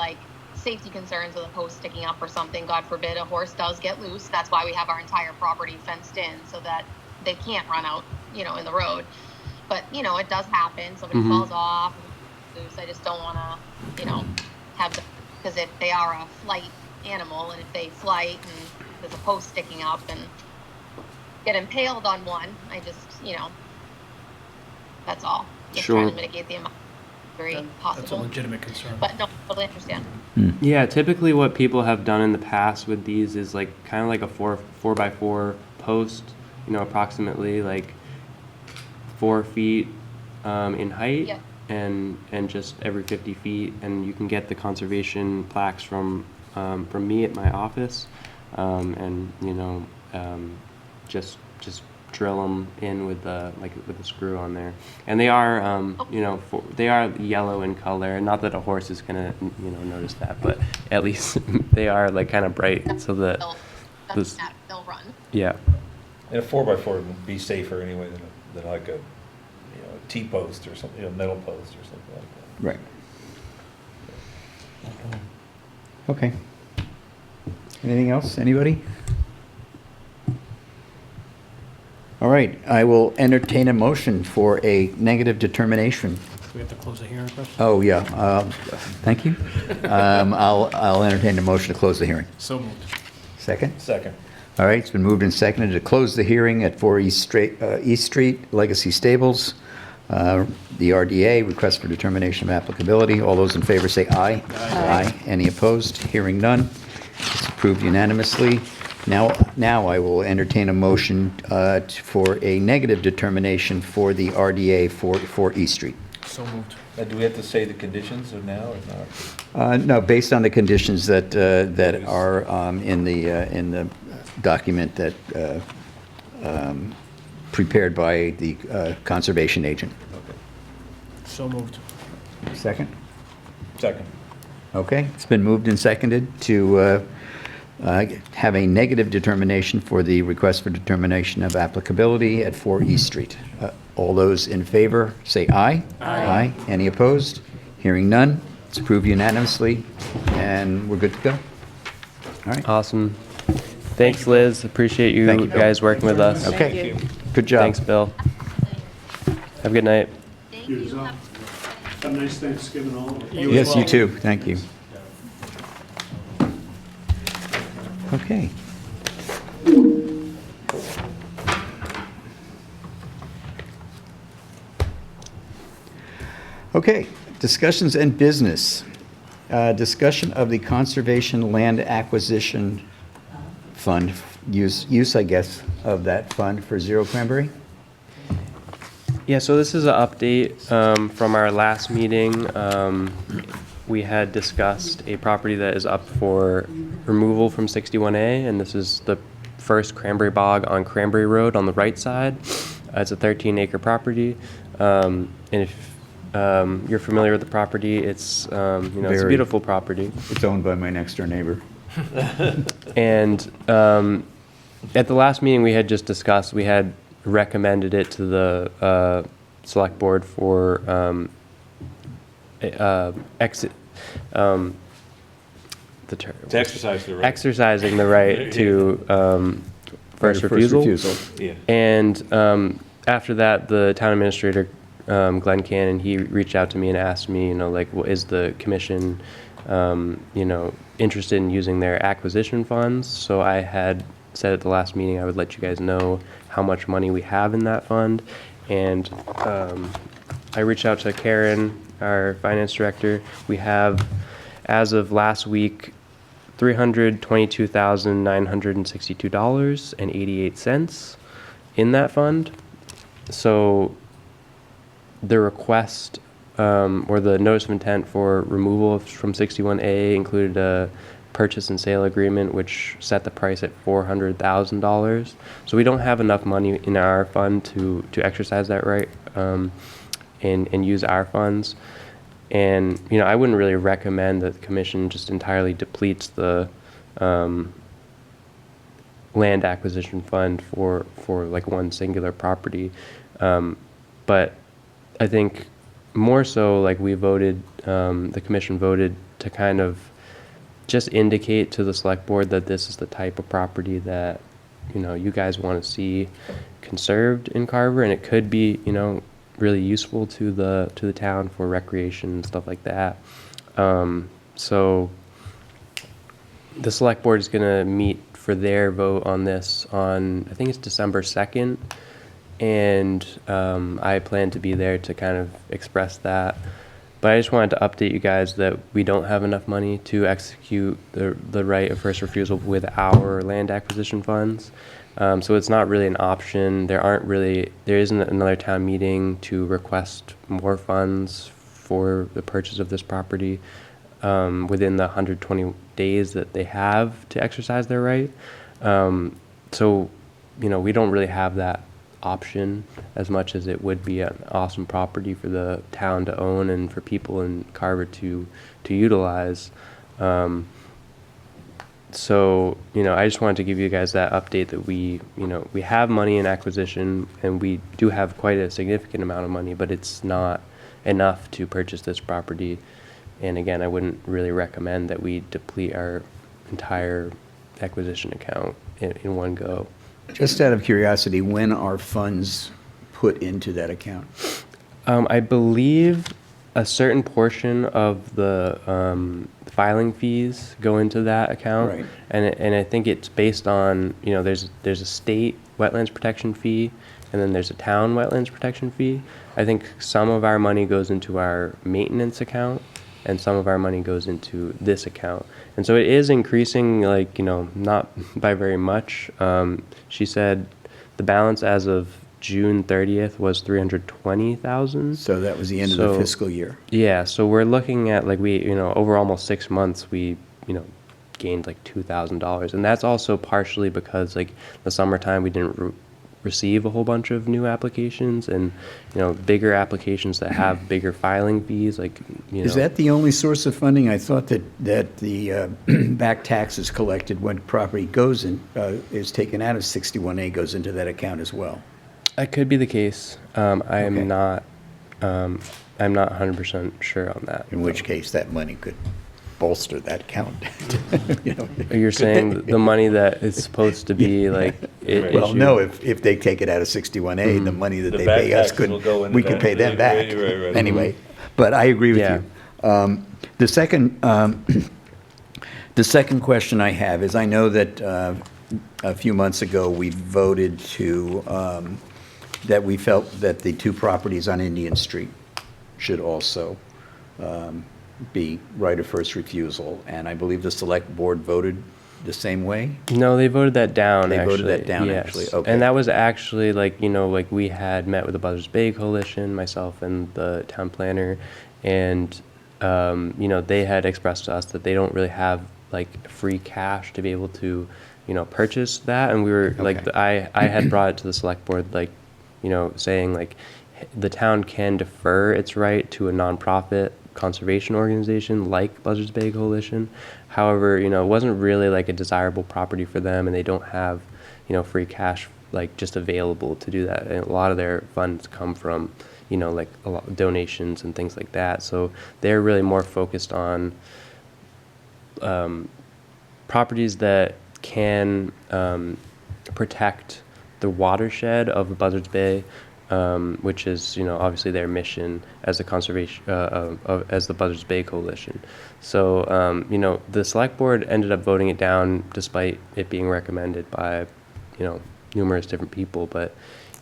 safety concerns with a post sticking up or something. God forbid a horse does get loose. That's why we have our entire property fenced in so that they can't run out, in the road. But, it does happen. Somebody Mhm. falls off, loose. I just don't want to, have them, because if they are a flight animal and if they flight and there's a post sticking up and get impaled on one, I just, that's all. Just Sure. trying to mitigate the amount very That's a possible. legitimate concern. But no, totally understand. Yeah, typically what people have done in the past with these is kind of like a 4x4 post, approximately 4 feet in height, Yeah. and just every 50 feet, and you can get the conservation plaques from me at my office, and just drill them in with the with the screw on there, and they are they are yellow in color. Not that a horse is gonna notice that, but at least they are kind of bright, so that this, They'll run. yeah. And a 4x4 would be safer anyway than a T-post or something, metal post or something like that. Right. Okay. Anything else? Anybody? All right, I will entertain a motion for a negative determination. We have to close the hearing first? Oh, yeah, thank you. I'll entertain a motion to close the hearing. So moved. Second? Second. All right, it's been moved and seconded to close the hearing at 4 East Street, Legacy Stables. The RDA, request for determination of applicability. All those in favor say aye. Aye. Any opposed? Hearing none. It's approved unanimously. Now I will entertain a motion for a negative determination for the RDA for East Street. So moved. Now, do we have to say the conditions of now or not? No, based on the conditions that are in the document that prepared by the conservation agent. Okay. So moved. Second? Second. Okay, it's been moved and seconded to have a negative determination for the request for determination of applicability at 4 East Street. All those in favor, say aye. Aye. Any opposed? Hearing none. It's approved unanimously, and we're good to go. All right. Awesome. Thanks, Liz. Appreciate you Thank you, Bill. guys working with us. Okay. Thank you. Good job. Thanks, Bill. Have a good night. Thank You you. as well. Have a nice Thanksgiving, all of you. You as Yes, you well. too. Thank you. Okay. Okay, discussions and business. Discussion of the Conservation Land Acquisition Fund use, I guess, of that fund for Zero Cranberry? Yeah, so this is an update from our last meeting. We had discussed a property that is up for removal from 61A, and this is the first cranberry bog on Cranberry Road on the right side. It's a 13-acre property, and if you're familiar with the property, it's it's a Very. beautiful property. It's owned by my next-door neighbor. And at the last meeting we had just discussed, we had recommended it to the select board for exit. The term. To exercise the right. Exercising the right to first refusal. Yeah. And after that, the town administrator, Glenn Cannon, he reached out to me and asked me, is the commission, interested in using their acquisition funds? So I had said at the last meeting I would let you guys know how much money we have in that fund. And I reached out to Karen, our finance director. We have, as of last week, $322,962.88 in that fund. So the request or the notice of intent for removal from 61A included a purchase and sale agreement, which set the price at $400,000. So we don't have enough money in our fund to exercise that right and use our funds. And I wouldn't really recommend that the commission just entirely depletes the land acquisition fund for like one singular property. But I think more so, like, we voted, the commission voted to kind of just indicate to the select board that this is the type of property that you guys want to see conserved in Carver, and it could be really useful to the town for recreation and stuff like that. So the select board is going to meet for their vote on this on, I think it's December 2nd, and I plan to be there to kind of express that. But I just wanted to update you guys that we don't have enough money to execute the right of first refusal with our land acquisition funds. So it's not really an option. There isn't another town meeting to request more funds for the purchase of this property within the 120 days that they have to exercise their right. So, we don't really have that option as much as it would be an awesome property for the town to own and for people in Carver to utilize. So, I just wanted to give you guys that update that we have money in acquisition, and we do have quite a significant amount of money, but it's not enough to purchase this property. And again, I wouldn't really recommend that we deplete our entire acquisition account in one go. Just out of curiosity, when are funds put into that account? I believe a certain portion of the filing fees go into that account, Right. and I think it's based on there's a state wetlands protection fee, and then there's a town wetlands protection fee. I think some of our money goes into our maintenance account, and some of our money goes into this account, and so it is increasing, not by very much. She said the balance as of June 30th was $320,000. So that was the end of the fiscal year. Yeah, so we're looking at over almost 6 months we gained like $2,000, and that's also partially because the summertime we didn't receive a whole bunch of new applications, and bigger applications that have bigger filing fees Is that the only source of funding? I thought that the back taxes collected when property goes in, is taken out of 61A, goes into that account as well. That could be the case. I'm Okay. not 100% sure on that. In which case, that money could bolster that count. You're saying the money that is supposed to be Well, issued- no, if they take it out of 61A, the money that The they back pay us taxes will go into we could that. pay them back. Right. Anyway, but I agree with Yeah. you. The second question I have is, I know that a few months ago, we voted that we felt that the two properties on Indian Street should also be right of first refusal, and I believe the select board voted the same way? No, they voted that down. They actually. voted that down, Yes. actually. Okay. And that was actually like, like we had met with the Buzzards Bay Coalition, myself and the town planner, and they had expressed to us that they don't really have like free cash to be able to, purchase that. And we were like, Okay. I had brought it to the select board, like, saying like the town can defer its right to a nonprofit conservation organization like Buzzards Bay Coalition. However, it wasn't really like a desirable property for them, and they don't have, free cash like just available to do that. And a lot of their funds come from, like a lot of donations and things like that. So they're really more focused on properties that can protect the watershed of the Buzzards Bay, which is, obviously their mission as a conservation, as the Buzzards Bay Coalition. So, the select board ended up voting it down despite it being recommended by, numerous different people, but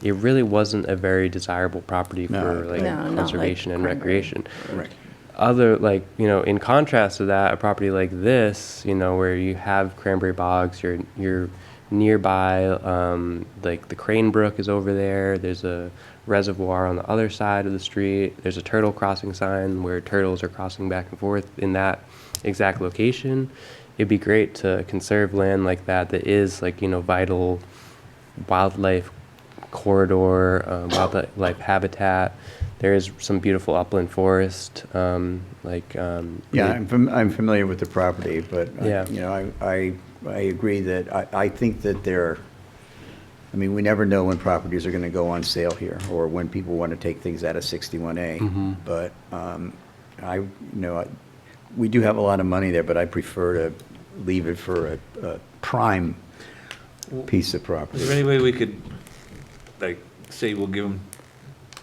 it really wasn't a very desirable property No. for like No, not like conservation and Cranberry. recreation. Right. Other, like, in contrast to that, a property like this, where you have cranberry bogs, you're nearby, like the Crane Brook is over there, there's a reservoir on the other side of the street, there's a turtle crossing sign where turtles are crossing back and forth in that exact location. It'd be great to conserve land like that is like, vital wildlife corridor, wildlife habitat. There is some beautiful upland forest, Yeah, I'm familiar with the property, but, Yeah. I agree that I think that we never know when properties are going to go on sale here, or when people want to take things out of 61A. But, we do have a lot of money there, but I prefer to leave it for a prime piece of property. Is there any way we could, like, say we'll give them,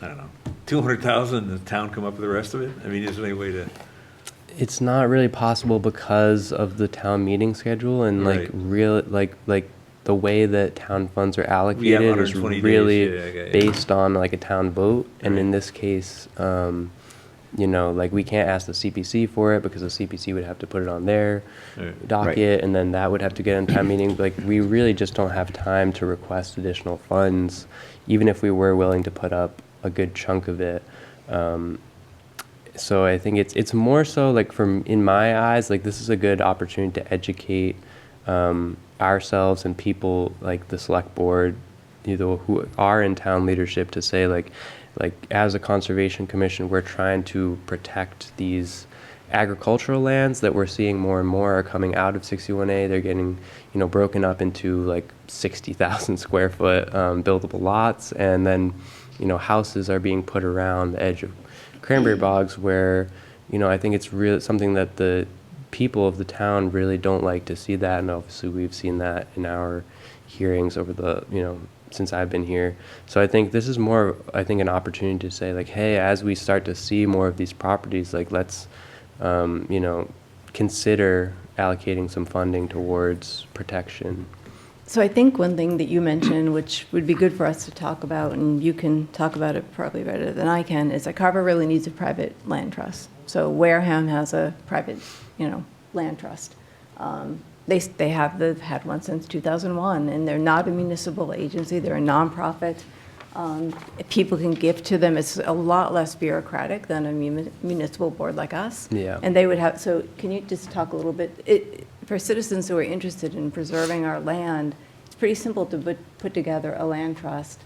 I don't know, 200,000 and the town come up with the rest of it? I mean, is there any way to? It's not really possible because of the town meeting schedule and Right. like the way that town funds are allocated is 120 days, really yeah. based on like a town vote. And in Right. this case, like we can't ask the CPC for it because the CPC would have to put it on their Right. docket, and then that would have to get in town meeting. Like we really just don't have time to request additional funds, even if we were willing to put up a good chunk of it. So I think it's more so like in my eyes, like this is a good opportunity to educate ourselves and people like the select board, who are in town leadership, to say like as a conservation commission, we're trying to protect these agricultural lands that we're seeing more and more are coming out of 61A. They're getting, broken up into like 60,000 square foot buildable lots, and then, houses are being put around the edge of cranberry bogs where, I think it's really something that the people of the town really don't like to see that, and obviously we've seen that in our hearings over the, since I've been here. So I think this is more, an opportunity to say like, hey, as we start to see more of these properties, like let's, consider allocating some funding towards protection. So I think one thing that you mentioned, which would be good for us to talk about, and you can talk about it probably better than I can, is that Carver really needs a private land trust. So Wareham has a private, land trust. They've had one since 2001, and they're not a municipal agency, they're a nonprofit. People can gift to them. It's a lot less bureaucratic than a municipal board like us. Yeah. And they would have, so can you just talk a little bit, for citizens who are interested in preserving our land, it's pretty simple to put together a land trust,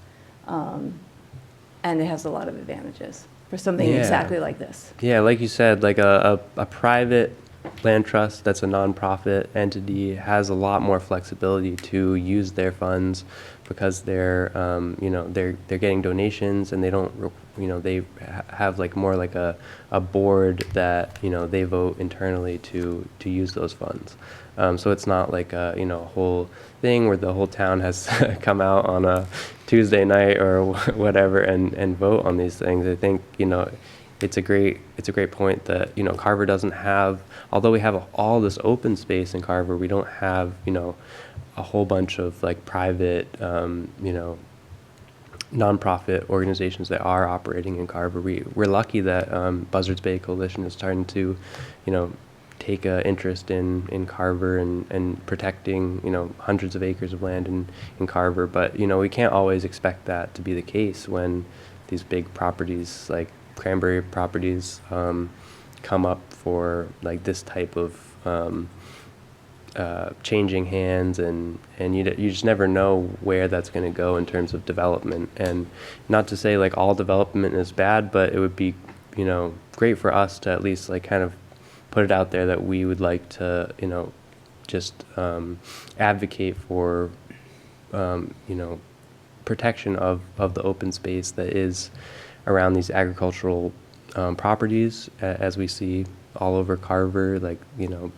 and it has a lot of advantages for something Yeah. exactly like this. Yeah, like you said, like a private land trust that's a nonprofit entity has a lot more flexibility to use their funds because they're they're getting donations, and they don't they have like more like a board that they vote internally to use those funds. So it's not like a whole thing where the whole town has come out on a Tuesday night or whatever and vote on these things. I think it's a great point that Carver doesn't have, although we have all this open space in Carver, we don't have a whole bunch of like private nonprofit organizations that are operating in Carver. We're lucky that Buzzards Bay Coalition is starting to take a interest in Carver and protecting, hundreds of acres of land in Carver. But, we can't always expect that to be the case when these big properties like Cranberry properties come up for like this type of changing hands, and you just never know where that's going to go in terms of development. And not to say like all development is bad, but it would be great for us to at least like kind of put it out there that we would like to just advocate for protection of the open space that is around these agricultural properties, as we see all over Carver. Like,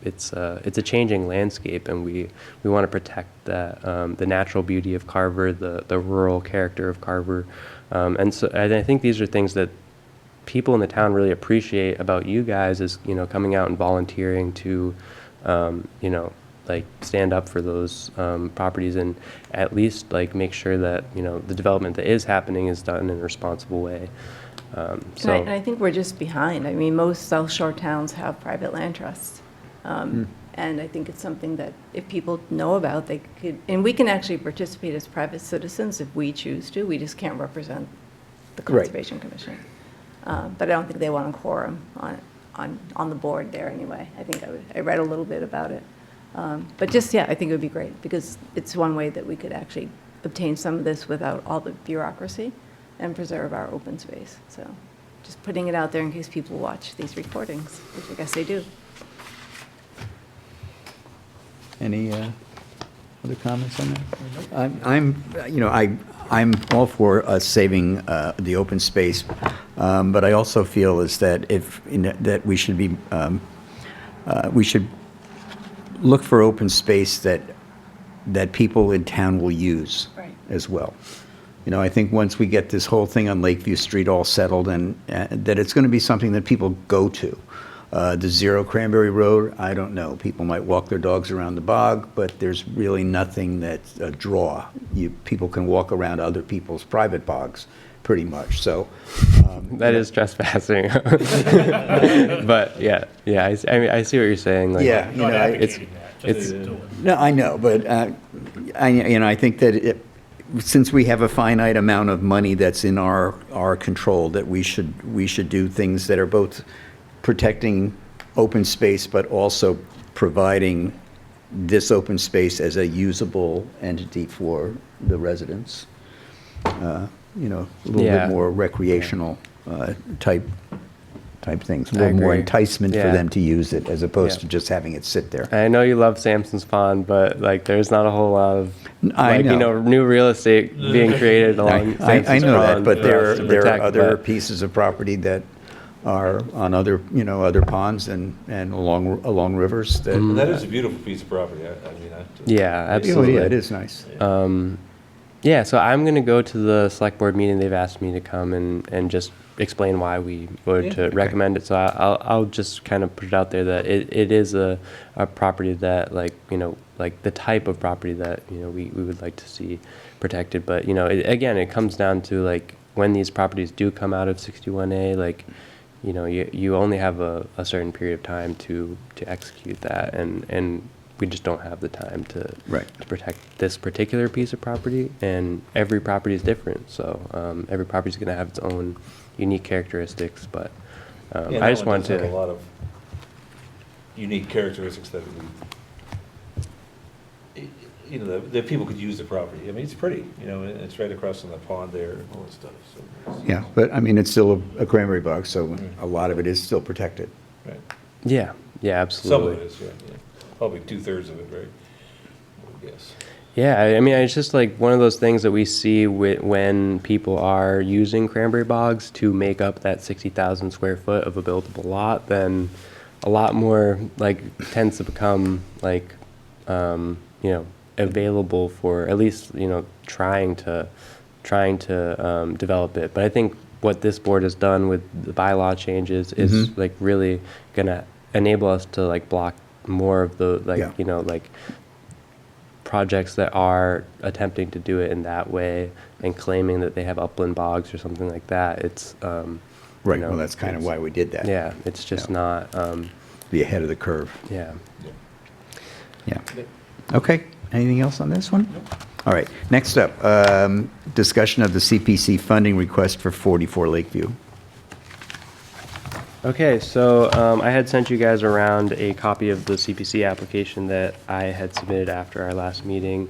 it's a changing landscape, and we want to protect that, the natural beauty of Carver, the rural character of Carver. And so I think these are things that people in the town really appreciate about you guys, is, coming out and volunteering to, like stand up for those properties, and at least like make sure that, the development that is happening is done in a responsible way. And I think we're just behind. I mean, most South Shore towns have private land trusts. And I think it's something that if people know about, they could, and we can actually participate as private citizens if we choose to. We just can't represent the Right. Conservation Commission. But I don't think they want a quorum on the board there anyway. I think I read a little bit about it. But just, yeah, I think it would be great, because it's one way that we could actually obtain some of this without all the bureaucracy and preserve our open space. So just putting it out there in case people watch these recordings, which I guess they do. Any other comments on that? I'm all for us saving the open space, but I also feel is that that we should be we should look for open space that people in town will use as well. I think once we get this whole thing on Lakeview Street all settled, and that it's going to be something that people go to. The Zero Cranberry Road, I don't know. People might walk their dogs around the bog, but there's really nothing that's a draw. People can walk around other people's private bogs, pretty much. So that is trespassing. But yeah, I mean, I see what you're saying. Like, yeah, Not advocating that, it's- just do it. no, I know, but I think that since we have a finite amount of money that's in our control, that we should do things that are both protecting open space, but also providing this open space as a usable entity for the residents. A little Yeah. bit more recreational type things, a I little more agree. enticement for Yeah. them to use it, as opposed Yeah. to just having it sit there. I know you love Samson's Pond, but like, there's not a whole lot of I know. new real estate being created along I Samson's know that, Pond but for there us to are protect, other but- pieces of property that are on other ponds and along rivers that. Mm-hmm. And that is a beautiful piece of property. I mean, Yeah, Oh, absolutely. yeah, it is nice. Yeah, so I'm going to go to the select board meeting. They've asked me to come and just explain why we would to recommend it. So I'll just kind of put it out there that it is a property that, like the type of property that, we would like to see protected. But, again, it comes down to, like, when these properties do come out of 61A, like, you only have a certain period of time to execute that, and we just don't have the time to protect this particular piece of property, and every property is different, so every property is going to have its own unique characteristics, but I just want have a to, lot of unique characteristics that that people could use the property. I mean, it's pretty, and it's right across from the pond there and all that stuff, so. Yeah, but I mean, it's still a cranberry bog, so a lot of it is still protected. Right. yeah, Some absolutely. of it is, yeah. Probably 2/3 of it, right? I guess. Yeah, I mean, it's just like one of those things that we see when people are using cranberry bogs to make up that 60,000 square foot of a buildable lot, then a lot more like tends to become like, available for at least, trying to develop it. But I think what this board has done with the bylaw changes is like really gonna enable us to like block more of the like projects that are attempting to do it in that way and claiming that they have upland bogs or something like that. It's Right, well, that's kind of why we did that. yeah, it's just not be ahead of the curve. Yeah. Yeah. Okay, anything else on this one? All right, next up, discussion of the CPC funding request for 44 Lakeview. Okay, so I had sent you guys around a copy of the CPC application that I had submitted after our last meeting.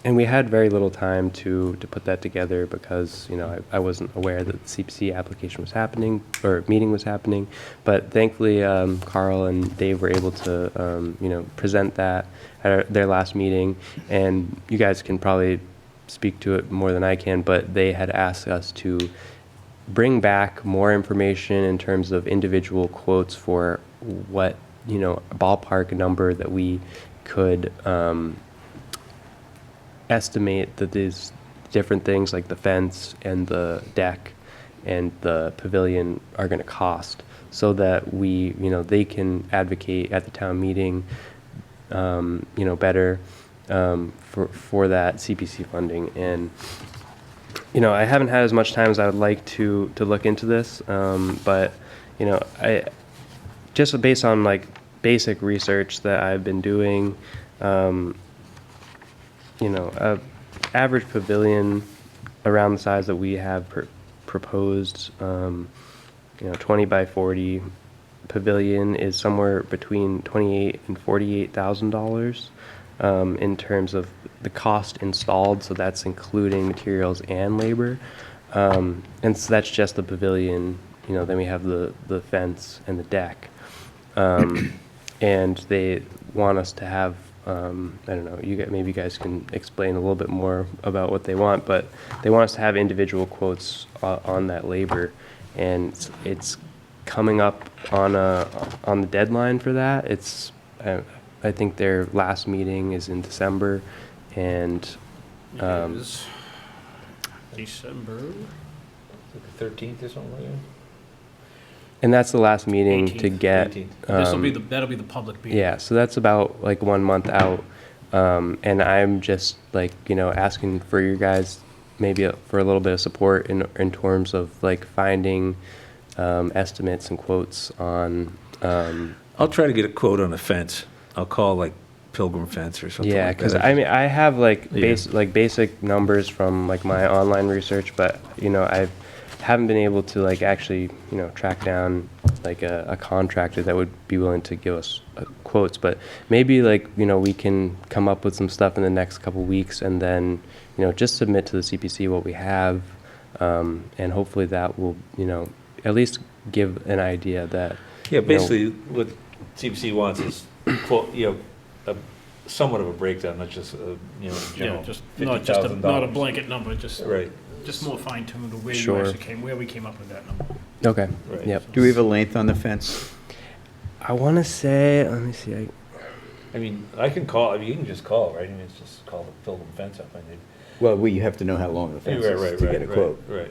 And we had very little time to put that together because, you know, I wasn't aware that the CPC application was happening, or meeting was happening. But thankfully, Carl and Dave were able to, you know, present that at their last meeting. And you guys can probably speak to it more than I can, but they had asked us to bring back more information in terms of individual quotes for what, you know, ballpark number that we could estimate that these different things like the fence and the deck and the pavilion are going to cost, so that we, you know, they can advocate at the town meeting, you know, better for that CPC funding. And you know, I haven't had as much time as I would like to look into this, but you know, I just based on like basic research that I've been doing, you know, a average pavilion around the size that we have proposed, you know, 20 by 40 pavilion is somewhere between $28,000 and $48,000 in terms of the cost installed. So that's including materials and labor, and so that's just the pavilion. You know, then we have the fence and the deck, and they want us to have. I don't know, maybe you guys can explain a little bit more about what they want, but they want us to have individual quotes on that labor, and it's coming up on the deadline for that. It's I think their last meeting is in December, and It is December. The 13th or something like that? and that's the last meeting to 18th. get. 18th. That'll be the public meeting. Yeah, so that's about like 1 month out, and I'm just like, you know, asking for you guys maybe for a little bit of support in terms of like finding estimates and quotes on. I'll try to get a quote on a fence. I'll call like Pilgrim Fence or something Yeah, like that. because I mean I have like Yeah. basic numbers from like my online research, but you know I haven't been able to like actually, you know, track down like a contractor that would be willing to give us quotes. But maybe like, you know, we can come up with some stuff in the next couple weeks, and then, you know, just submit to the CPC what we have, and hopefully that will, you know, at least give an idea that. Yeah, you know, basically what CPC wants is, you know, somewhat of a breakdown, not just, you know, Yeah, general just $50,000. not a blanket number, just Right. more fine-tuned to where Sure. where we came up with that number. Okay. Right. Yep. Do we have a length on the fence? I want to say. Let me see. I mean, I can call, I mean, you can just call, right? I mean, it's just call the Pilgrim Fence up. I mean, Well, we have to know how long the fence is to get a quote. Right.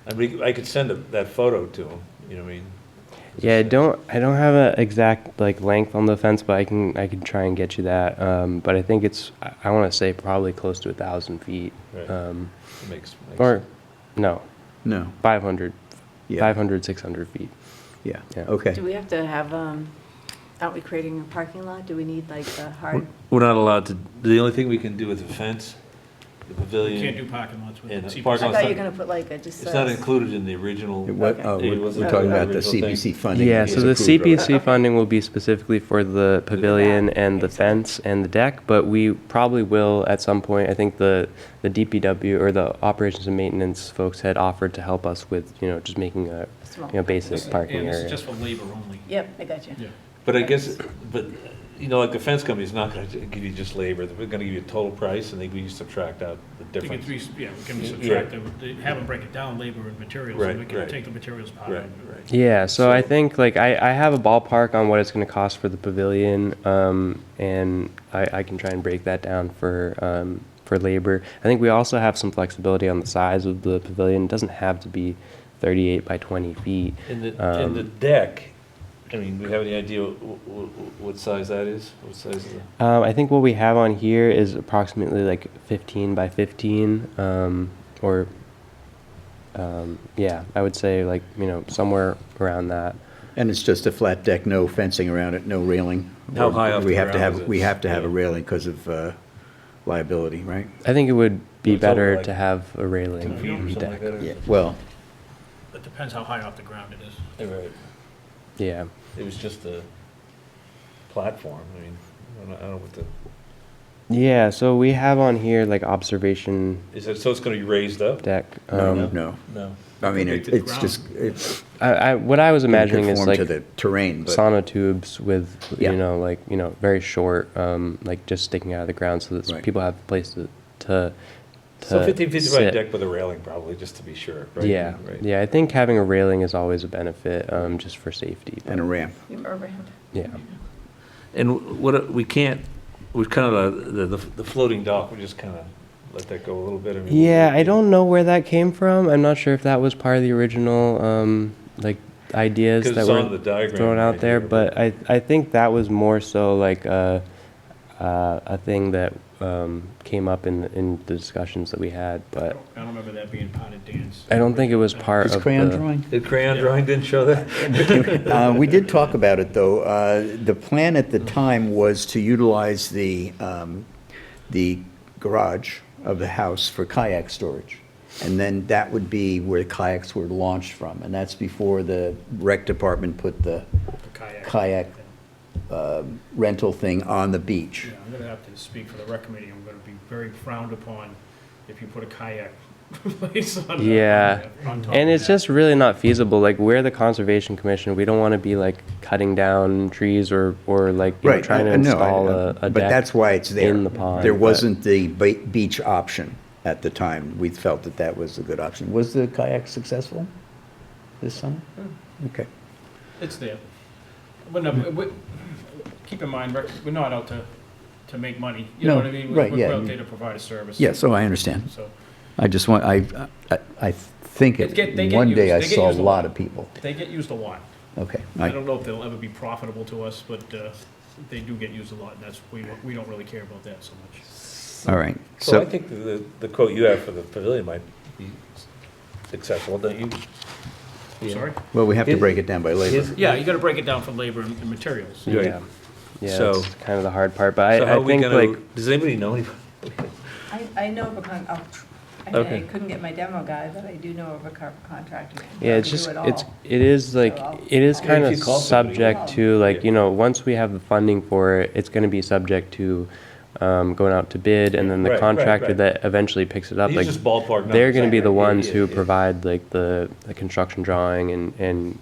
I mean, I could send that photo to him, you know what I mean? Yeah, I don't have an exact like length on the fence, but I can try and get you that. But I think it's, I want to say probably close to 1,000 feet. Right. Makes Or no, No, 500, Yeah. 500, 600 feet. yeah, Yeah. okay. Do we have to have, aren't we creating a parking lot? Do we need like a hard? We're not allowed to, the only thing we can do with the fence, the You pavilion. can't do parking lots with And CPC. parking I lots thought you were gonna put like a just. It's not included in the original. What, oh, It we're wasn't talking about the original thing. CPC funding. Yeah, that so was the approved already. CPC funding will be specifically for the pavilion and the fence and the deck, but we probably will at some point. I think the DPW or the operations and maintenance folks had offered to help us with, you know, just making a, Small. you know, basic parking And this is area. just for labor only. Yep, I got you. Yeah. But I guess, you know, like the fence company's not gonna give you just labor, they're gonna give you a total price, and we subtract out the We difference. can, we can Yeah. subtract them, have them break it down, labor and materials, and we Right, can right. take the materials part Right, of it. right. Yeah, so I So- think like I have a ballpark on what it's going to cost for the pavilion, and I can try and break that down for labor. I think we also have some flexibility on the size of the pavilion. It doesn't have to be 38 by 20 feet. In the deck, I mean, do we have any idea what size that is? What size is it? I think what we have on here is approximately like 15 by 15, or Yeah, I would say like, somewhere around that. And it's just a flat deck, no fencing around it, no railing? How Or high off we the have to ground have is it? We have to have a Yeah. railing because of liability, right? I think it would be It's over, better like, to have a railing 2 feet or on the something deck. like that? or- Yeah, well, It depends how high off the ground it is. Yeah, right. Yeah. It was just a platform, I mean, I don't know what the, Yeah, so we have on here like observation is it, so it's gonna be raised up? deck. no, Um, no. No. I mean, Look at the it's ground. just, it's what I was imagining is conform like to the terrain, but, sonotubes with, Yeah. very short, like just sticking out of the ground so that Right. people have a place to So 15 feet sit. by deck with a railing probably, just to be sure, right? Yeah, Right. yeah. I think having a railing is always a benefit, just for safety. and a ramp. Yeah. And what, we can't, we've kind of, the floating dock, we just kind of let that go a little bit. I mean, Yeah, I don't know where that came from. I'm not sure if that was part of the original, like ideas 'Cause that it's were on the diagram thrown out right there, here, but I think that was more so like a thing that came up in the discussions that we had, I but don't remember that being part of Dan's. I don't think it was part Is of crayon the, drawing? The crayon drawing didn't show that? We did talk about it, though. The plan at the time was to utilize the garage of the house for kayak storage. And then that would be where kayaks were launched from. And that's before the rec department put the kayak rental thing on the beach. Yeah, I'm gonna have to speak for the rec committee. I'm gonna be very frowned upon if you put a kayak place on. yeah. on top And of it's that. just really not feasible. Like we're the conservation commission. We don't want to be like cutting down trees or like Right. trying to I know, install a but deck that's why it's there. in the pond. There but- wasn't the beach option at the time. We felt that that was a good option. Was the kayak successful this summer? Okay. It's there. But no, keep in mind, we're not out to make money. You know No, what I mean? right, We're yeah. out there to provide a service. Yeah, so I understand. So I just want, I think They get one day I used- they get saw a used a lot lot. of people. they get used a lot. Okay. I don't know if they'll ever be profitable to us, but they do get used a lot, and that's, we don't really care about that so much. All right. So I So, think the quote you have for the pavilion might be acceptable, don't you? I'm sorry? well, we have to break it down by labor. His- Yeah, you gotta break it down for labor and materials. Right. Yeah. Yeah, So- that's kind of the hard part. But So how I are we think gonna, like does anybody know anybody? I know of a I Okay. couldn't get my demo guy, but I do know of a contractor. yeah, it's just it is like it is Maybe kind if of you call somebody. subject to like Yeah. once we have the funding for it, it's going to be subject to going out to bid, and then the Right, right, contractor right. that eventually picks it up, These like just ballpark they're numbers, going to be right? the Yeah, ones yeah, who yeah. provide like the construction drawing and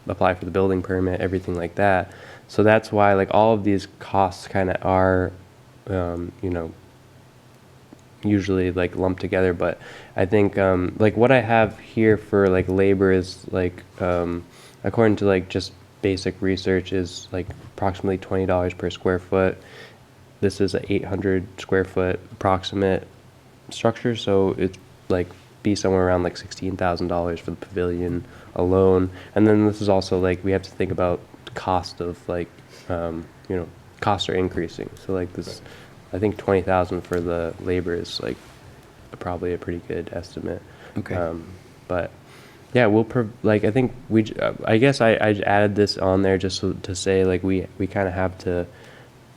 apply for the building permit, everything like that. So that's why like all of these costs kind of are, usually like lumped together. But I think like what I have here for like labor is like according to like just basic research is like approximately $20 per square foot. This is a 800 square foot approximate structure, so it's like be somewhere around like $16,000 for the pavilion alone. And then this is also like we have to think about the cost of like costs are increasing. So like this, I think 20,000 for the labor is like probably a pretty good estimate. Okay. But yeah, I think I guess I added this on there just to say like we kind of have to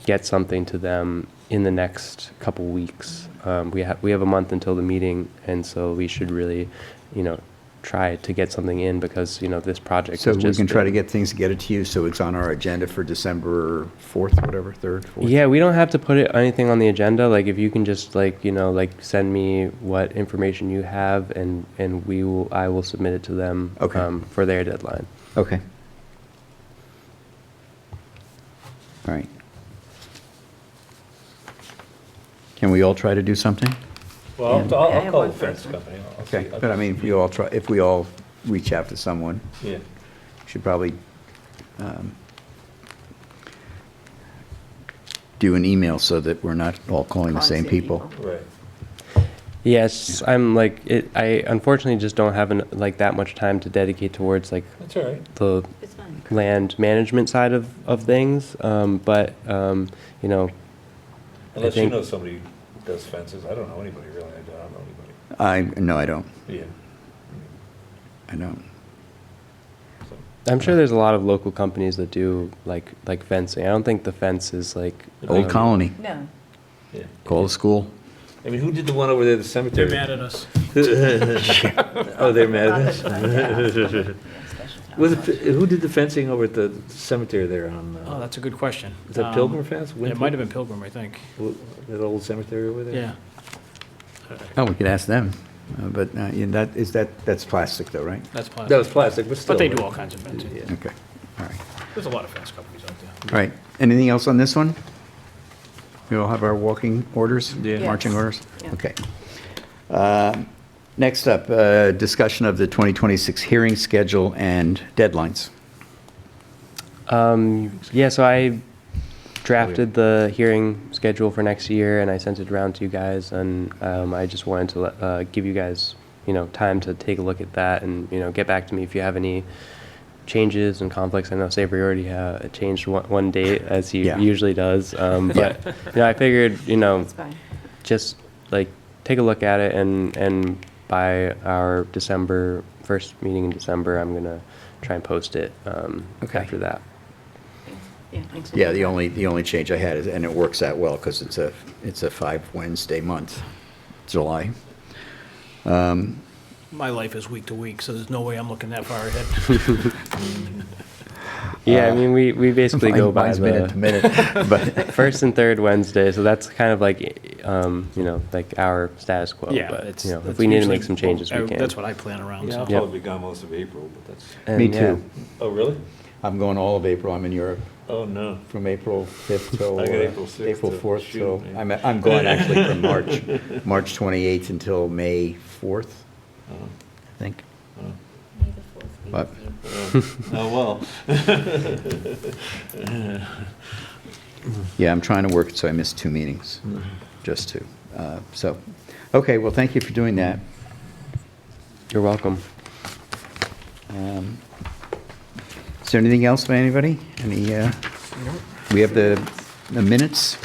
get something to them in the next couple weeks. We have a month until the meeting, and so we should really, try to get something in because this project. So has we just can try to been- get things, get it to you, so it's on our agenda for December 4th, whatever, 3rd, 4th? Yeah, we don't have to put anything on the agenda. Like if you can just send me what information you have, and I will submit it to them. Okay. For their deadline. Okay. All right. Can we all try to do something? Well, I I'll have call one the fence person. company. I'll Okay, see. but I mean, if we all reach out to someone, Yeah. should probably do an email so that we're not all calling the same people. Right. Yes, I'm like it. I unfortunately just don't have that much time to dedicate towards like That's all right. the It's fine. land management side of things. But Unless you think- know somebody who does fences. I don't know anybody really. I don't know anybody. No, I don't. Yeah. I don't. I'm sure there's a lot of local companies that do like fencing. I don't think the fence is like Old Colony, No. Yeah. call the school. I mean, who did the one over there, the They're cemetery? mad at us. Oh, they're mad Not at the- us? yeah, special town Was meeting. it, who did the fencing over at the cemetery there on, Oh, that's a good question. is that Pilgrim fence? It might have been Pilgrim, I think. That old cemetery over there? Yeah. Oh, we could ask them, but that's plastic though, right? That's That plastic. was plastic, but still. But they do all kinds of fencing. Yeah. Okay, all right. There's a lot of fence companies out there. All right, anything else on this one? We all have our walking orders? Yeah. Marching Yes. orders? Yeah. Okay. Next up, discussion of the 2026 hearing schedule and deadlines. Yeah, so I drafted the hearing schedule for next year and I sent it around to you guys, and I just wanted to give you guys, time to take a look at that and, get back to me if you have any changes and conflicts. I know Savory already changed one date as he Yeah. usually does, but I figured, It's fine. just like take a look at it, and by our first meeting in December, I'm gonna try and post it Okay. after that. Yeah, thanks. Yeah, the only change I had is, and it works out well because it's a 5 Wednesday month, July. My life is week to week, so there's no way I'm looking that far ahead. Yeah, I mean, we basically go by Mine's minute to the minute, but, first and third Wednesday, so that's kind of like, like our status quo. Yeah, But, it's. if that's we need to usually- make some changes, we can. That's what I plan around, Yeah, so. I'll probably be gone most of April, but that's, And, me yeah. too. oh, really? I'm going all of April, I'm in Europe. Oh, no. From April 5th till I got April 6th April to 4th, so June, yeah. I'm going actually from March 28th until May 4th, Oh, I think. oh. But, Oh, well. yeah, I'm trying to work it so I miss 2 meetings, just 2. So, okay, well, thank you for doing that. You're welcome. Is there anything else by anybody? We have the minutes.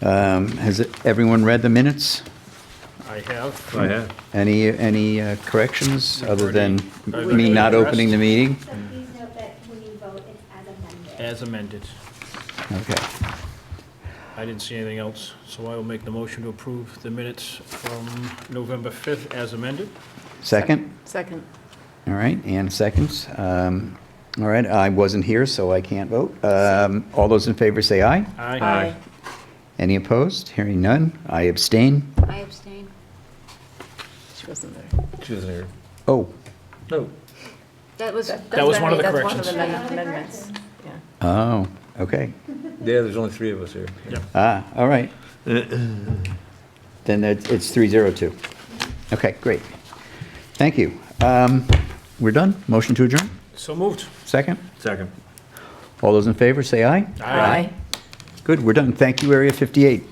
Has everyone read the minutes? I have. I have. Any corrections, other than Already- me not already opening the meeting? So please note that when you vote, it's as amended. As amended. Okay. I didn't see anything else, so I will make the motion to approve the minutes from November 5th as amended. Second? Second. All right, and seconds. All right, I wasn't here, so I can't vote. All those in favor say aye. Aye. Any opposed? Hearing none. I abstain. I abstain. She wasn't there. She wasn't here. Oh, No. That was. That was one of the That's corrections. one of the amendments. Yeah. oh, okay. Yeah, there's only 3 of us here. Ah, all right. Then it's 302. Okay, great. Thank you. We're done. Motion to adjourn? So moved. Second? Second. All those in favor, say aye. Aye. Good, we're done. Thank you, Area 58.